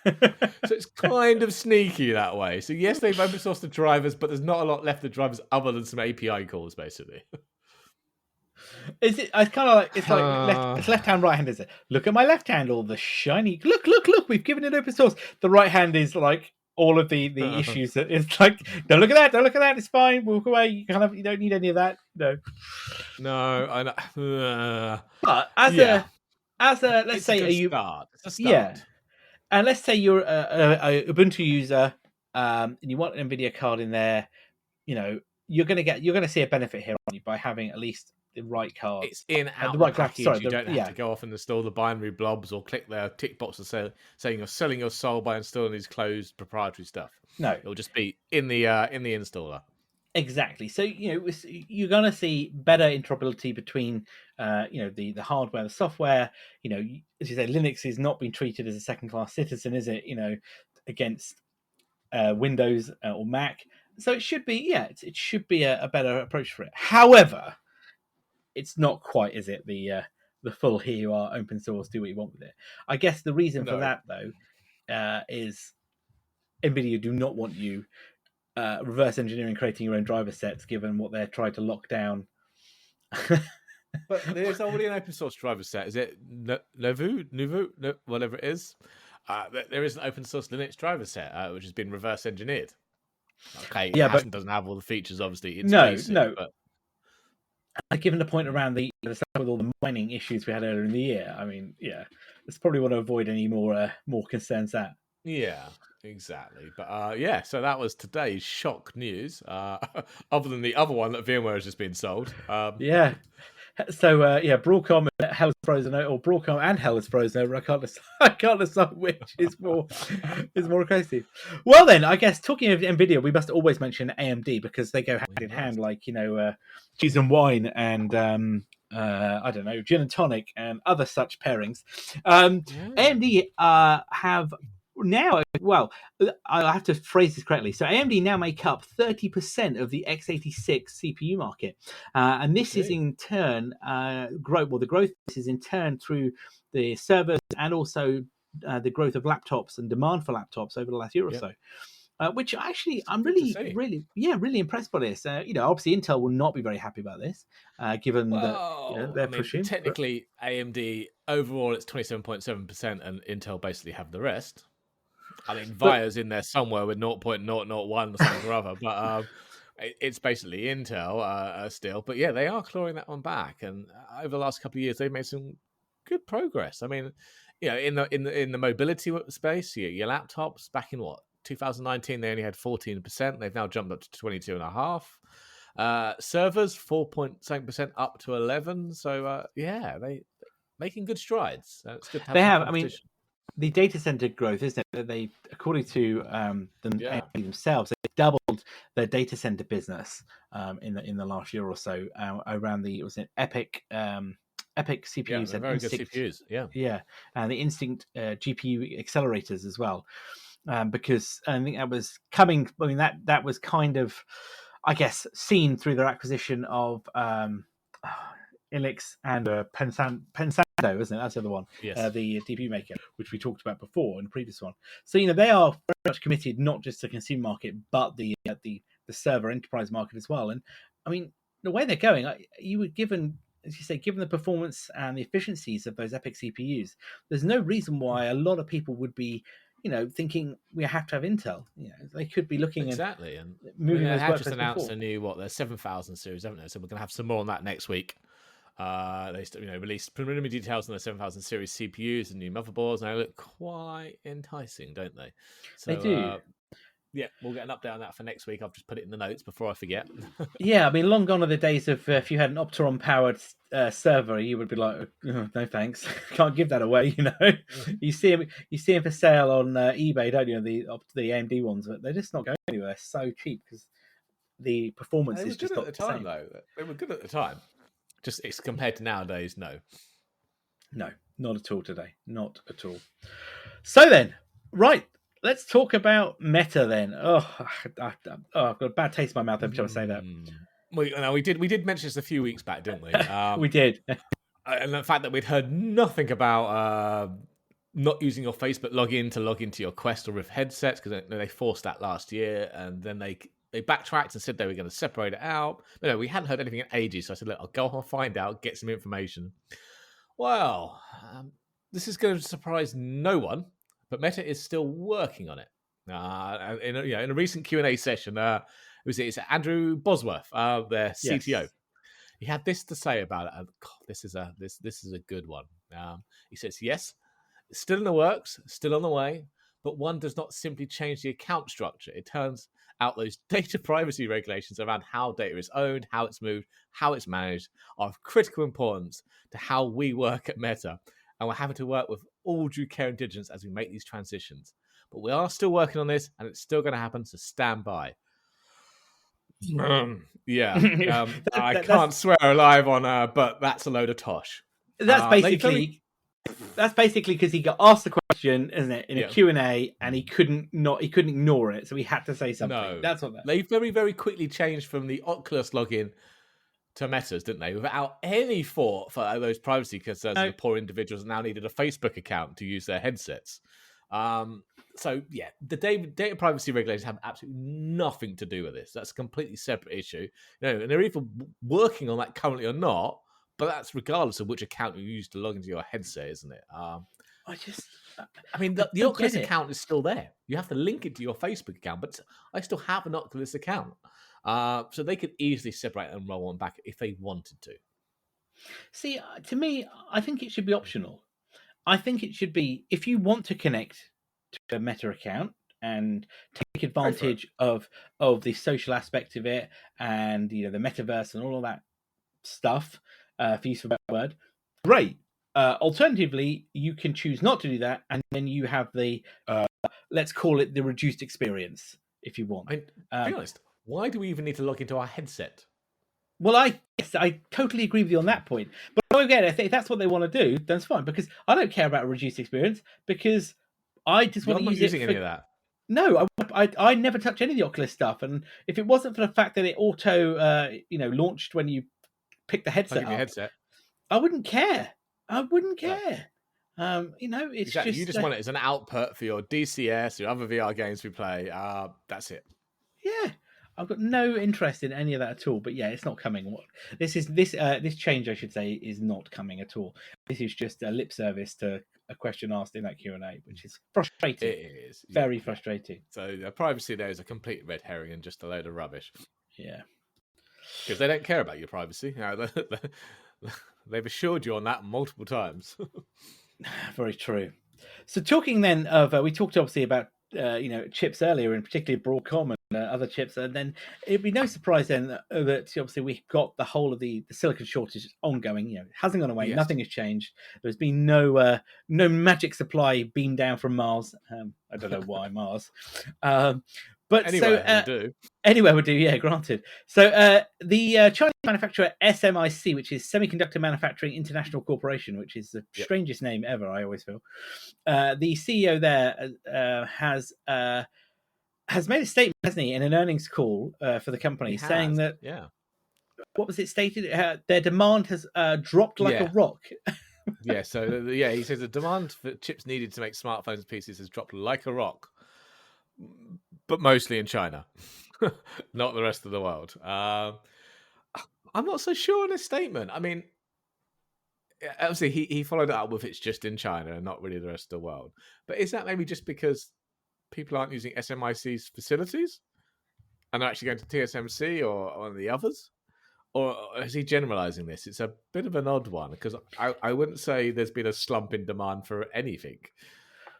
So it's kind of sneaky that way. So yes, they've open sourced the drivers, but there's not a lot left of drivers other than some API calls, basically. Is it? It's kind of like it's left hand, right hand. Is it? Look at my left hand, all the shiny. Look! We've given it open source. The right hand is like all of the issues. That it's like, don't look at that. Don't look at that. It's fine. Walk away. You don't need any of that. No. No, I know. But as a let's it's say, a are you? start. It's a start. Yeah. And let's say you're a Ubuntu user, and you want an NVIDIA card in there. You're going to see a benefit here, aren't you, by having at least the right cards. It's in out the right package. Sorry, you don't have to go off and install the binary blobs or click the tick box and saying you're selling your soul by installing these closed proprietary stuff. No, it'll just be in the installer. Exactly. So you're going to see better interoperability between the hardware, the software. As you say, Linux is not being treated as a second-class citizen, is it? Against Windows or Mac. So it should be, it should be a better approach for it. However, it's not quite, is it? The full here you are, open source, do what you want with it. I guess the reason for that though is NVIDIA do not want you reverse engineering, creating your own driver sets, given what they're trying to lock down. But there's already an open source driver set. Is it Nouveau, whatever it is? There is an open source Linux driver set which has been reverse engineered. Okay, but doesn't have all the features. Obviously, it's basic, but given the point around the stuff with all the mining issues we had earlier in the year, I mean, let's probably want to avoid any more concerns. That exactly. But so that was today's shock news. Other than the other one that VMware has just been sold. So Broadcom and Hell is frozen over, or Broadcom and Hell is frozen over. I can't decide which is more crazy. Well, then I guess talking of NVIDIA, we must always mention AMD because they go hand in hand, like cheese and wine and I don't know, gin and tonic and other such pairings. AMD have now, well, I have to phrase this correctly. So AMD now make up 30% of the x86 CPU market, and this is in turn growth. Well, the growth is in turn through the servers and also the growth of laptops and demand for laptops over the last year or so. Which actually, I'm really impressed by this. Obviously, Intel will not be very happy about this, given that they're pushing. Technically, AMD overall it's 27.7%, and Intel basically have the rest. I mean, Via's in there somewhere with 0.001 or something or other, but it's basically Intel still. But they are clawing that one back, and over the last couple of years, they've made some good progress. I mean, in the mobility space, your laptops back in 2019, they only had 14%. They've now jumped up to 22.5%. Servers 4.7% up to 11%. So they making good strides. It's good to have. They have. I mean, the data center growth, isn't it? They, according to them themselves, they doubled their data center business in the last year or so around the Epic CPUs and very Instinct, good CPUs, and the Instinct GPU accelerators as well, because I think that was coming. I mean that was kind of, I guess, seen through their acquisition of Ilix and Pensando, isn't it? That's the other one, the DPU maker, which we talked about before in the previous one. So they are very much committed not just to the consumer market, but the server enterprise market as well. And I mean, the way they're going, you would given the performance and the efficiencies of those Epic CPUs, there's no reason why a lot of people would be thinking we have to have Intel. They could be looking at and moving. They have just announced a new their 7000 series, haven't they? So we're going to have some more on that next week. They released preliminary details on the 7000 series CPUs and new motherboards, and they look quite enticing, don't they? So, they do. We'll get an update on that for next week. I've just put it in the notes before I forget. I mean, long gone are the days of if you had an Opteron powered server, you would be like, oh, no thanks, can't give that away. You see them for sale on eBay, don't you? The AMD ones, but they're just not going anywhere. They're so cheap because the performance is just not the time, though. They were good at the time. Just it's compared to nowadays, no, not at all today, not at all. So then, right, let's talk about Meta then. I've got a bad taste in my mouth every time I say that. We did mention this a few weeks back, didn't we? We did. And the fact that we'd heard nothing about not using your Facebook login to log into your Quest or Rift headsets, because they forced that last year, and then they backtracked and said they were going to separate it out. But no, we hadn't heard anything in ages, so I said, look, I'll go and find out, get some information. Well, this is going to surprise no one, but Meta is still working on it. In a recent Q&A session, it's Andrew Bosworth, their CTO. Yes. He had this to say about it. God, this is a good one. He says, yes, it's still in the works, still on the way, but one does not simply change the account structure. It turns out those data privacy regulations around how data is owned, how it's moved, how it's managed are of critical importance to how we work at Meta. And we're having to work with all due care and diligence as we make these transitions. But we are still working on this, and it's still going to happen, so stand by. I can't swear alive on but that's a load of tosh. That's basically because he got asked the question, isn't it, in a Q&A, and he couldn't ignore it, so he had to say something. No, that's what they very, very quickly changed from the Oculus login to Meta's, didn't they? Without any thought for those privacy concerns, the poor individuals now needed a Facebook account to use their headsets. So yeah, the data privacy regulations have absolutely nothing to do with this. That's a completely separate issue. And they're either working on that currently or not, but that's regardless of which account you use to log into your headset, isn't it? The Oculus account is still there. You have to link it to your Facebook account, but I still have an Oculus account. So they could easily separate and roll one back if they wanted to. See, to me, I think it should be optional. I think it should be, if you want to connect to a Meta account and take advantage of the social aspect of it, and the metaverse and all of that stuff, for use of that word, great. Alternatively, you can choose not to do that, and then you have the let's call it the reduced experience if you want. To be honest, why do we even need to log into our headset? Well, I totally agree with you on that point. But again, I think if that's what they want to do, then it's fine, because I don't care about a reduced experience, because I just want to use it. Any of that. No, I never touch any of the Oculus stuff, and if it wasn't for the fact that it auto launched when you pick the headset up, I wouldn't care. It's exactly. just you just want it as an output for your DCS, your other VR games we play. That's it. Yeah. I've got no interest in any of that at all. But yeah, it's not coming. This change, I should say, is not coming at all. This is just a lip service to a question asked in that Q&A, which is frustrating. It is very frustrating. So the privacy there is a complete red herring and just a load of rubbish. Yeah, because they don't care about your privacy. They've assured you on that multiple times. Very true. So talking then of, we talked obviously about chips earlier, and particularly Broadcom and other chips, and then it'd be no surprise then that obviously we've got the whole of the silicon shortage ongoing. It hasn't gone away. Yes. Nothing has changed. There's been no magic supply beamed down from Mars. I don't know why Mars. But anywhere would do, yeah, granted. So the Chinese manufacturer SMIC, which is Semiconductor Manufacturing International Corporation, which is the strangest name ever, I always feel. The CEO there has made a statement, hasn't he, in an earnings call for the company, saying that, what was it stated? Their demand has dropped like a rock. He says the demand for chips needed to make smartphones and PCs has dropped like a rock. But mostly in China, not the rest of the world. I'm not so sure on his statement. I mean, obviously he followed it up with it's just in China and not really the rest of the world. But is that maybe just because people aren't using SMIC's facilities and they're actually going to TSMC or one of the others? Or is he generalizing this? It's a bit of an odd one, because I wouldn't say there's been a slump in demand for anything.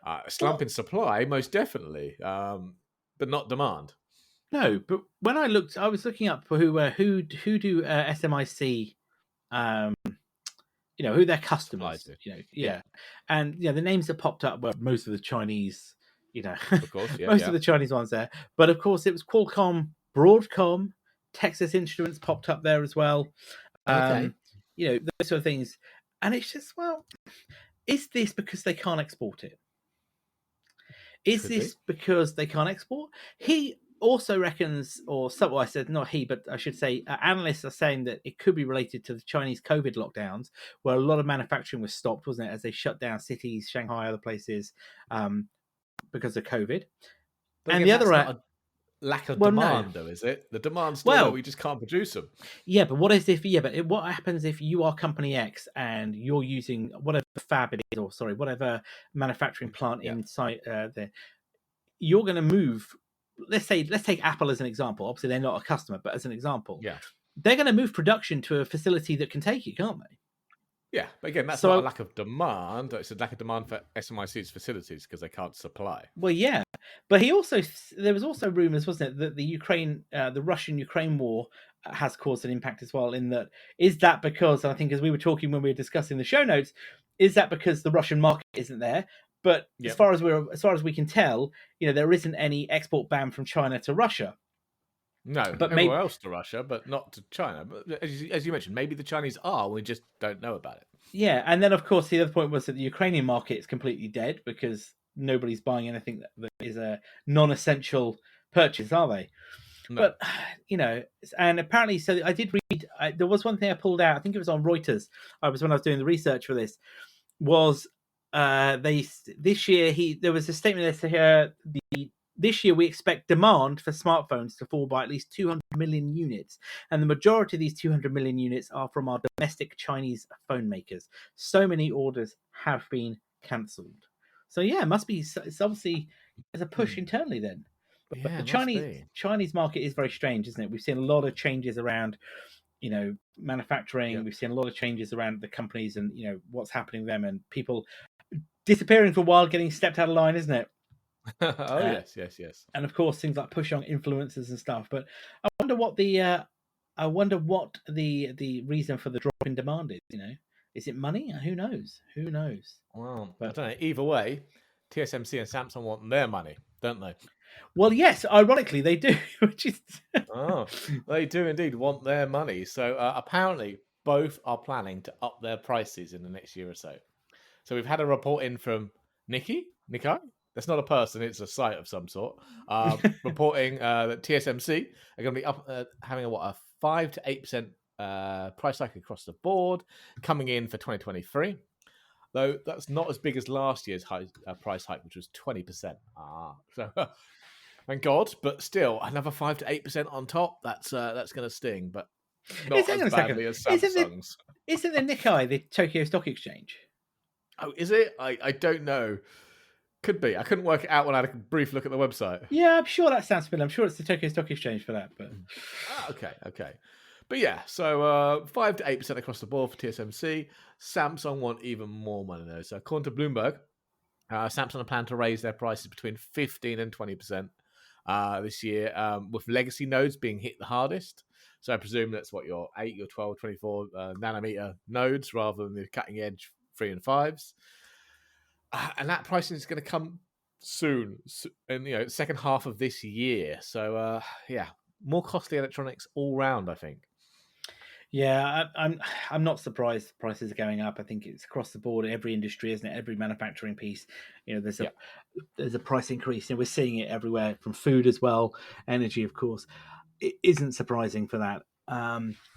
A slump in supply, most definitely, but not demand. No, but when I was looking up for who do SMIC, who their customers, and the names that popped up were most of the Chinese, of course, of the Chinese ones there. But of course, it was Qualcomm, Broadcom, Texas Instruments popped up there as well. Okay. Those sort of things, and it's just, well, is this because they can't export it? Is Could be. this because they can't export? He also reckons, or so well, I said not he, but I should say analysts are saying that it could be related to the Chinese COVID lockdowns, where a lot of manufacturing was stopped, wasn't it, as they shut down cities, Shanghai, other places, because of COVID. But And again, the other, that's not a lack of well, no, demand, though, is it? The demand's still there. well, We just can't produce them. yeah, but what is if? Yeah, but what happens if you are company X and you're using whatever fab it is, or sorry, whatever manufacturing plant Yeah. inside there? You're going to move. Let's take Apple as an example. Obviously, they're not a customer, but as an example, Yeah. they're going to move production to a facility that can take it, can't they? Yeah. But again, that's not a So, lack of demand. It's a lack of demand for SMIC's facilities because they can't supply. well, yeah, but there was also rumors, wasn't it, that the Russian-Ukraine war has caused an impact as well. In that, is that because I think as we were talking when we were discussing the show notes, is that because the Russian market isn't there? But Yep. as far as we can tell, there isn't any export ban from China to Russia. No, But everywhere maybe, else to Russia, but not to China. But as you mentioned, maybe the Chinese are. We just don't know about it. yeah, and then of course the other point was that the Ukrainian market is completely dead because nobody's buying anything that is a non-essential purchase, are they? No. But and apparently, so I did read. There was one thing I pulled out. I think it was on Reuters. When I was doing the research for this. Was this year there was a statement that this year we expect demand for smartphones to fall by at least 200 million units, and the majority of these 200 million units are from our domestic Chinese phone makers. So many orders have been cancelled. So yeah, it must be. It's obviously there's a push internally then. But Yeah, the it must be. Chinese market is very strange, isn't it? We've seen a lot of changes around, manufacturing. Yep. We've seen a lot of changes around the companies and what's happening to them, and people disappearing for a while, getting stepped out of line, isn't it? Oh yes. And of course things like push on influencers and stuff. But I wonder what the reason for the drop in demand is. Is it money? Who knows? Who knows? Well, I But don't know. Either way, TSMC and Samsung want their money, don't they? well, yes, ironically they do, which is Oh, they do indeed want their money. So apparently, both are planning to up their prices in the next year or so. So we've had a report in from Nikkei. That's not a person; it's a site of some sort. Reporting that TSMC are going to be up, having a 5 to 8% price hike across the board, coming in for 2023. Though that's not as big as last year's price hike, which was 20%. So thank God, but still another 5 to 8% on top. That's going to sting, but not hang as on a second. badly as Samsung's. Isn't the Nikkei the Tokyo Stock Exchange? Oh, is it? I don't know. Could be. I couldn't work it out when I had a brief look at the website. Yeah, I'm sure that sounds familiar. I'm sure it's the Tokyo Stock Exchange for that. But Okay. But yeah, so 5 to 8% across the board for TSMC. Samsung want even more money though. So according to Bloomberg, Samsung are planning to raise their prices between 15 and 20% this year, with legacy nodes being hit the hardest. So I presume that's what your 8, your 12, 24 nanometer nodes rather than the cutting edge 3 and 5s. And that pricing is going to come soon, in second half of this year. So yeah, more costly electronics all round, I think. yeah, I'm not surprised prices are going up. I think it's across the board, every industry, isn't it? Every manufacturing piece, there's a price increase. We're seeing it everywhere, from food as well, energy, of course. It isn't surprising for that.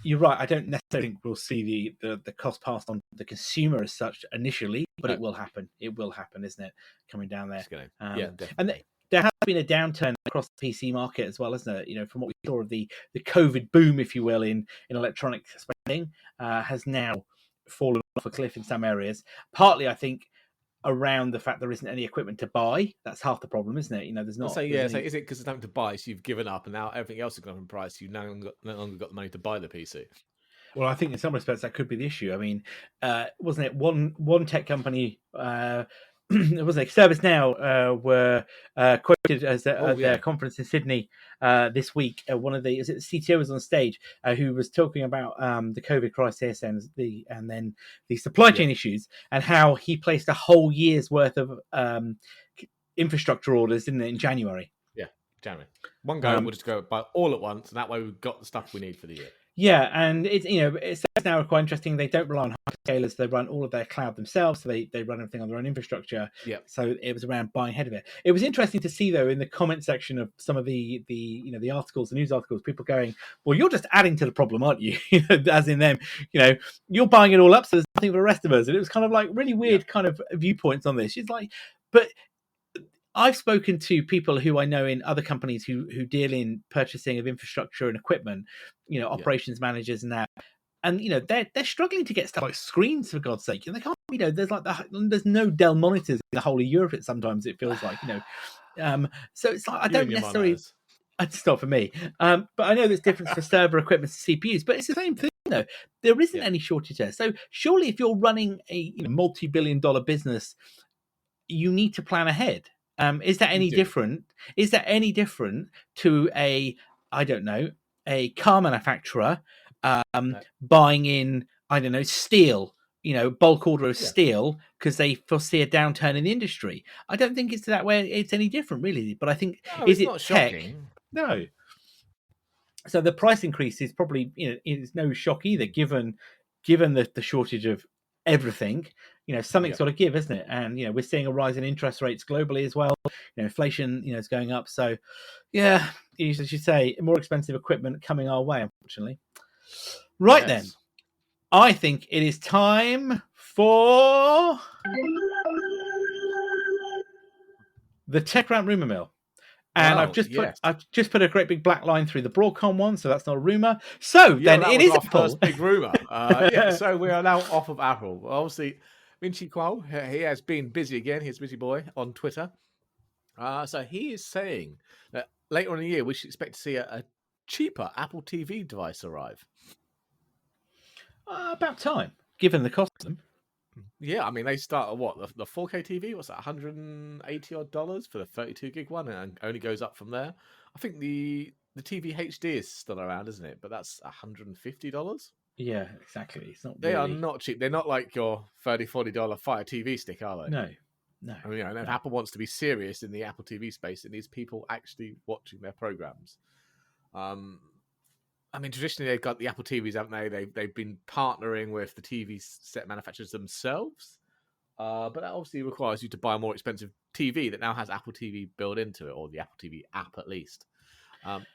You're right. I don't necessarily think we'll see the cost passed on to the consumer as such initially, but it will happen. It will happen, isn't it? Coming down there. Yeah, definitely. And there has been a downturn across the PC market as well, isn't it? From what we saw of the COVID boom, if you will, in electronic spending, has now fallen off a cliff in some areas. Partly, I think, around the fact there isn't any equipment to buy. That's half the problem, isn't it? There's not. So is it because there's nothing to buy, so you've given up, and now everything else has gone up in price? You no longer got the money to buy the PC. Well, I think in some respects that could be the issue. I mean, wasn't it one tech company? It was like ServiceNow were quoted as at their conference in Sydney this week. One of the CTO was on stage who was talking about the COVID crisis and then the supply chain issues, and how he placed a whole year's worth of infrastructure orders in January. Yeah, January. One go, we'll just go buy all at once, and that way we've got the stuff we need for the year. Yeah, and it's now quite interesting. They don't rely on hyperscalers; they run all of their cloud themselves, so they run everything on their own infrastructure. Yeah. So it was around buying ahead of it. It was interesting to see, though, in the comment section of some of the the articles, the news articles, people going, "Well, you're just adding to the problem, aren't you?" As in them, you're buying it all up, so there's nothing for the rest of us. And it was kind of like really weird kind of viewpoints on this. It's like, but I've spoken to people who I know in other companies who deal in purchasing of infrastructure and equipment, operations managers and that, and they're struggling to get stuff like screens, for God's sake. And they can't, there's no Dell monitors in the whole of Europe. Sometimes it feels like, so it's like I don't necessarily. It's not for me, but I know there's difference for server equipment and CPUs, but it's the same thing. There isn't any shortage there. So surely, if you're running a multi-billion-dollar business, you need to plan ahead. Is that any different? Is that any different to a car manufacturer buying in steel, bulk order of steel because they foresee a downturn in the industry? I don't think it's that way. It's any different, really. But I think it's not shocking. No. So the price increase is probably is no shock either, given the shortage of everything. Something's got to give, isn't it? And we're seeing a rise in interest rates globally as well. Inflation is going up. So as you say, more expensive equipment coming our way, unfortunately. Right then, I think it is time for the Tech Rant Rumor Mill. And I've just put a great big black line through the Broadcom one, so that's not a rumor. So then it is our first big rumor. So we are now off of Apple. Obviously, Minchi Kuo, he has been busy again. He's a busy boy on Twitter. So he is saying that later in the year we should expect to see a cheaper Apple TV device arrive. About time, given the cost of them. Yeah, I mean they start at what the 4K TV. What's that? $180 odd for the 32 gig one, and only goes up from there. I think the TV HD is still around, isn't it? But that's $150. Yeah, exactly. It's not. They are not cheap. They're not like your $30-$40 Fire TV stick, are they? No. I mean, if Apple wants to be serious in the Apple TV space, it needs people actually watching their programs. I mean, traditionally they've got the Apple TVs, haven't they? They've been partnering with the TV set manufacturers themselves, but that obviously requires you to buy a more expensive TV that now has Apple TV built into it, or the Apple TV app at least.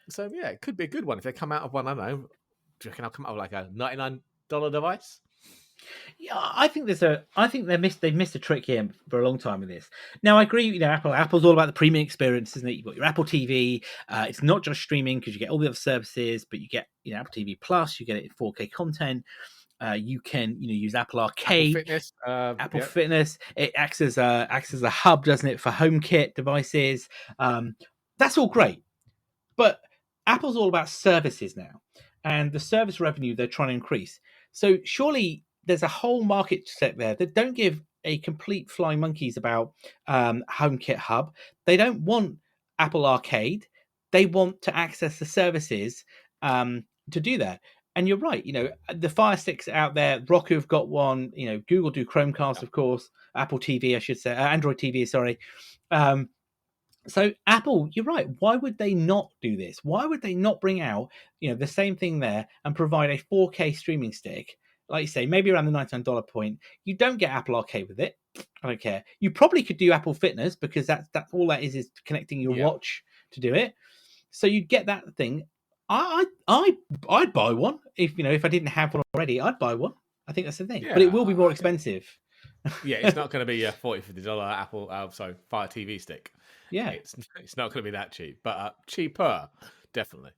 So yeah, it could be a good one if they come out of one. I don't know. Do you reckon I'll come out with like a $99 device? Yeah, I think they've missed a trick here for a long time with this. Now I agree, Apple's all about the premium experience, isn't it? You've got your Apple TV. It's not just streaming because you get all the other services, but you get Apple TV Plus. You get it in 4K content. You can use Apple Arcade, Apple Fitness. It acts as a hub, doesn't it, for HomeKit devices? That's all great, but Apple's all about services now, and the service revenue they're trying to increase. So surely there's a whole market set there that don't give a complete flying monkeys about HomeKit Hub. They don't want Apple Arcade. They want to access the services to do that. And you're right. The Fire Sticks out there. Roku have got one. Google do Chromecast, of course. Apple TV, I should say. Android TV, sorry. So Apple, you're right. Why would they not do this? Why would they not bring out the same thing there and provide a 4K streaming stick? Like you say, maybe around the $99 point. You don't get Apple Arcade with it. I don't care. You probably could do Apple Fitness because that's all that is connecting your watch to do it. So you'd get that thing. I'd buy one if I didn't have one already. I'd buy one. I think that's the thing. But it will be more expensive. It's not going to be a $40-$50 Apple Fire TV stick. Yeah, it's not going to be that cheap, but cheaper, definitely.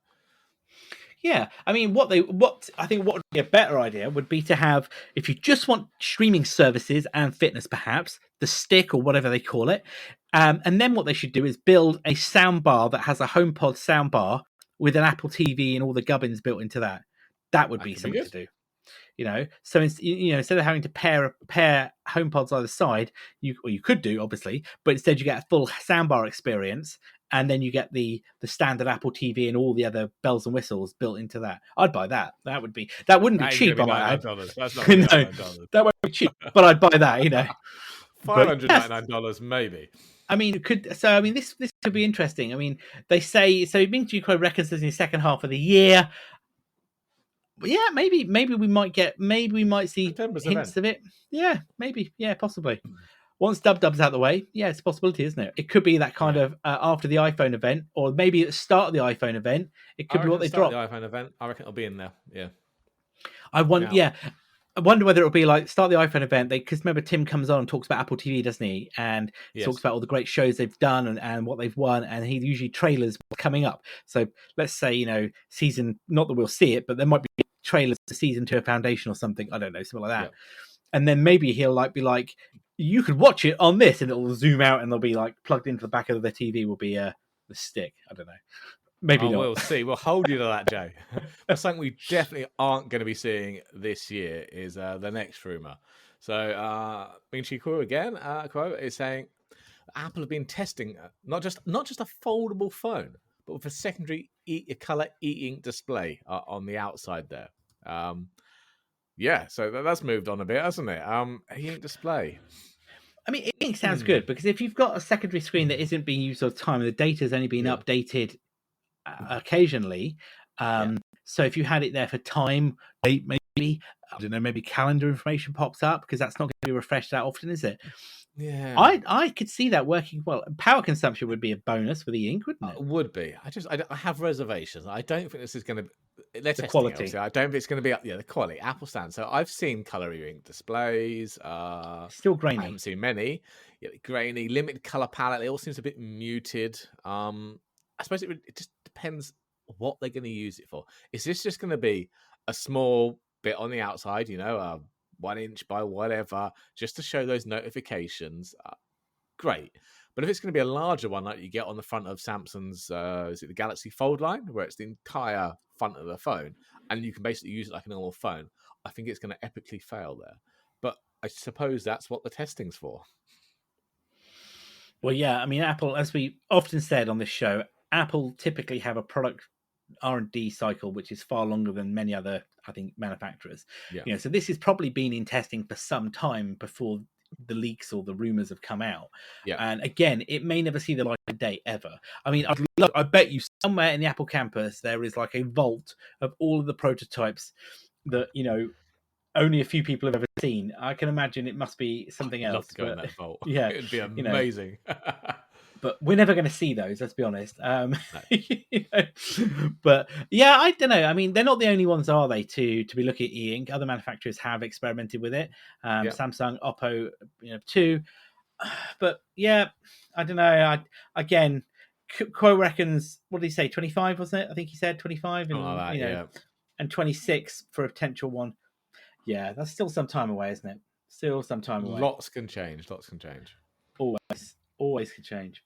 Yeah, I mean, what would be a better idea would be to have, if you just want streaming services and fitness, perhaps the stick or whatever they call it, and then what they should do is build a soundbar that has a HomePod soundbar with an Apple TV and all the gubbins built into that. That would be something to do. So instead of having to pair HomePods either side, you could do obviously, but instead you get a full soundbar experience, and then you get the standard Apple TV and all the other bells and whistles built into that. I'd buy that. That wouldn't be cheap. That's not $99. That won't be cheap, but I'd buy that. $599 maybe. I mean, this could be interesting. I mean, they say so. Ming Chi Kuo reckons this in the second half of the year. Yeah, maybe we might see September's event. hints of it. Yeah, maybe. Yeah, possibly. Once Dub's out of the way, yeah, it's a possibility, isn't it? It could be that kind of after the iPhone event, or maybe at the start of the iPhone event. It I could be what reckon they start drop. the iPhone event. I reckon it'll be in there. Yeah. Now, Yeah, I wonder whether it'll be like start the iPhone event. Because remember, Tim comes on and talks about Apple TV, doesn't he? And talks yes. about all the great shows they've done and what they've won. And he usually trailers coming up. So let's say season. Not that we'll see it, but there might be trailers to season 2 of Foundation or something. I don't know, something like that. Yeah. And then maybe he'll be like, you could watch it on this, and it'll zoom out, and they'll be like plugged into the back of the TV. Will be the stick. I don't know. Maybe not. We'll see. We'll hold you to that, Joe. But something we definitely aren't going to be seeing this year is the next rumor. So, Ming Chi Kuo again, quote is saying Apple have been testing not just a foldable phone, but with a secondary color e-ink display on the outside there. So that's moved on a bit, hasn't it? E-ink display. I mean, e-ink sounds good because if you've got a secondary screen that isn't being used all the time and the data's only been updated occasionally, so if you had it there for time, maybe I don't know, maybe calendar information pops up because that's not going to be refreshed that often, is it? Yeah, I could see that working well. Power consumption would be a bonus for the ink, wouldn't it? Would be. I have reservations. I don't think this is going to. They're testing quality. It, I don't think it's going to be up. Yeah, the quality. Apple stands. So I've seen color ink displays. Still grainy. I haven't seen many. Yeah, grainy, limited color palette. It all seems a bit muted. I suppose it just depends what they're going to use it for. Is this just going to be a small bit on the outside? 1 inch by whatever, just to show those notifications. Great. But if it's going to be a larger one, like you get on the front of Samsung's, is it the Galaxy Fold line, where it's the entire front of the phone, and you can basically use it like a normal phone, I think it's going to epically fail there. But I suppose that's what the testing's for. Well, yeah, I mean, Apple, as we often said on this show, Apple typically have a product R&D cycle which is far longer than many other, I think, manufacturers. Yeah. So this has probably been in testing for some time before the leaks or the rumors have come out. Yeah. And again, it may never see the light of day ever. I mean, I bet you somewhere in the Apple campus there is like a vault of all of the prototypes that only a few people have ever seen. I can imagine it must be something else. Love to go in that vault. Yeah, it'd be amazing. But we're never going to see those, let's be honest. But yeah, I don't know. I mean, they're not the only ones, are they, to be looking at e-ink? Other manufacturers have experimented with it. Samsung, Oppo, too. But yeah, I don't know. Again, Quo reckons, what did he say? 25, wasn't it? I think he said 25, and and 26 for a potential one. Yeah, that's still some time away, isn't it? Still some time away. Lots can change. Always can change.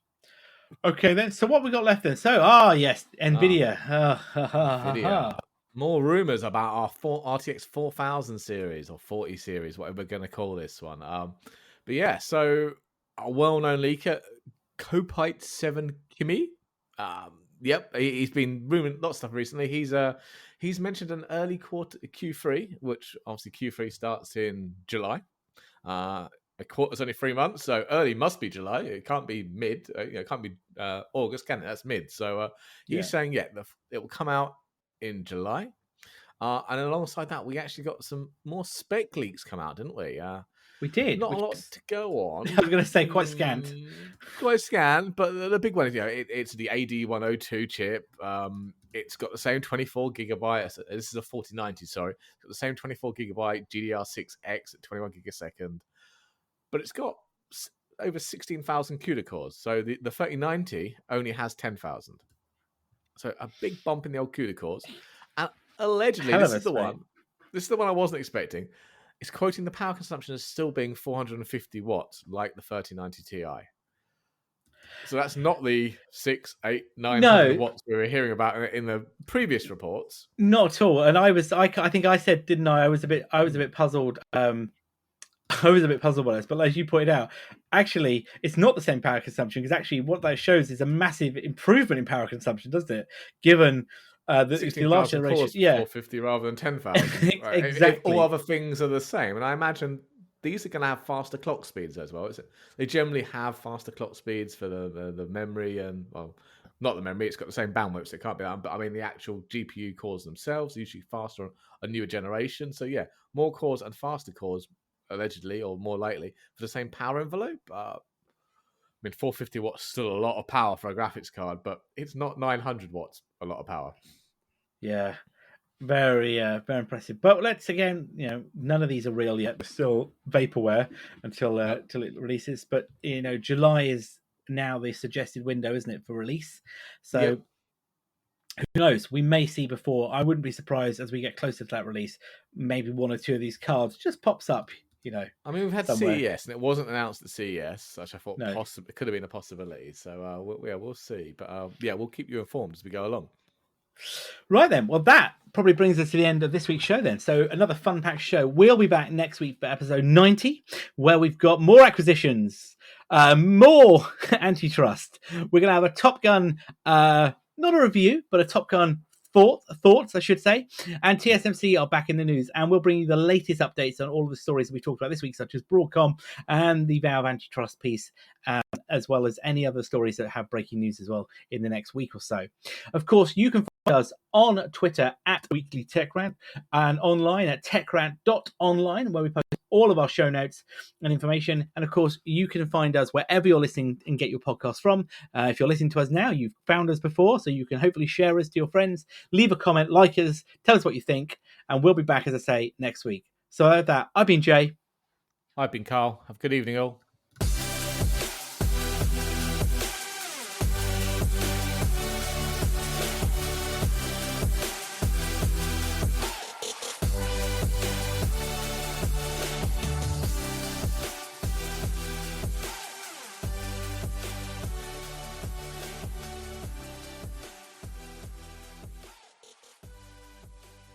Okay, then. So what we got left then? So, yes, NVIDIA. NVIDIA. More rumors about our RTX 4000 series or 40 series, whatever we're going to call this one. But yeah, so a well-known leaker, Copite 7 Kimi. Yep, he's been rumoring lots of stuff recently. He's mentioned an early quarter Q3, which obviously Q3 starts in July. A quarter's only 3 months, so early must be July. It can't be mid. It can't be August, can it? That's mid. So he's saying, it will come out in July. And alongside that, we actually got some more spec leaks come out, didn't we? We did. Not a lot to go on. I was going to say quite scant. Quite scant, but the big one is, it's the AD102 chip. It's got the same 24 gigabyte. This is a 4090, sorry. It's got the same 24 gigabyte GDR6X at 21 gigasecond. But it's got over 16,000 CUDA cores. So the 3090 only has 10,000. So a big bump in the old CUDA cores. And allegedly, this is the one. This is the one I wasn't expecting. It's quoting the power consumption as still being 450 watts, like the 3090 Ti. So that's not the 600, 800, 900 watts we were hearing about in the previous reports. Not at all. And I think I said, didn't I? I was a bit puzzled. I was a bit puzzled by this, but as you pointed out, actually, it's not the same power consumption because actually what that shows is a massive improvement in power consumption, doesn't it? Given it's the last generation, 450 rather than 10,000. Right? Exactly. If all other things are the same, and I imagine these are going to have faster clock speeds as well. They generally have faster clock speeds for the memory and Not the memory; it's got the same bandwidth, so it can't be that. But I mean, the actual GPU cores themselves are usually faster on a newer generation. So yeah, more cores and faster cores, allegedly or more likely, for the same power envelope. I mean, 450 watts is still a lot of power for a graphics card, but it's not 900 watts. A lot of power. Yeah. Very, very impressive. But let's again, none of these are real yet. They're still vaporware until it releases. But July is now the suggested window, isn't it, for release? So Yep. who knows? We may see before. I wouldn't be surprised as we get closer to that release. Maybe one or two of these cards just pops up. I mean, we've had somewhere. CES, and it wasn't announced at CES, which I thought No. it could have been a possibility. So we'll see. But we'll keep you informed as we go along. Right then. Well, that probably brings us to the end of this week's show then. So another fun packed show. We'll be back next week for episode 90, where we've got more acquisitions, more antitrust. We're going to have a Top Gun, not a review, but a Top Gun thoughts, I should say. And TSMC are back in the news, and we'll bring you the latest updates on all of the stories we talked about this week, such as Broadcom and the Valve antitrust piece, as well as any other stories that have breaking news as well in the next week or so. Of course, you can find us on Twitter at Weekly Tech Rant and online at techrant.online, where we post all of our show notes and information. And of course, you can find us wherever you're listening and get your podcast from. If you're listening to us now, you've found us before, so you can hopefully share us to your friends, leave a comment, like us, tell us what you think, and we'll be back, as I say, next week. So with that, I've been Jay. I've been Carl. Have a good evening, all.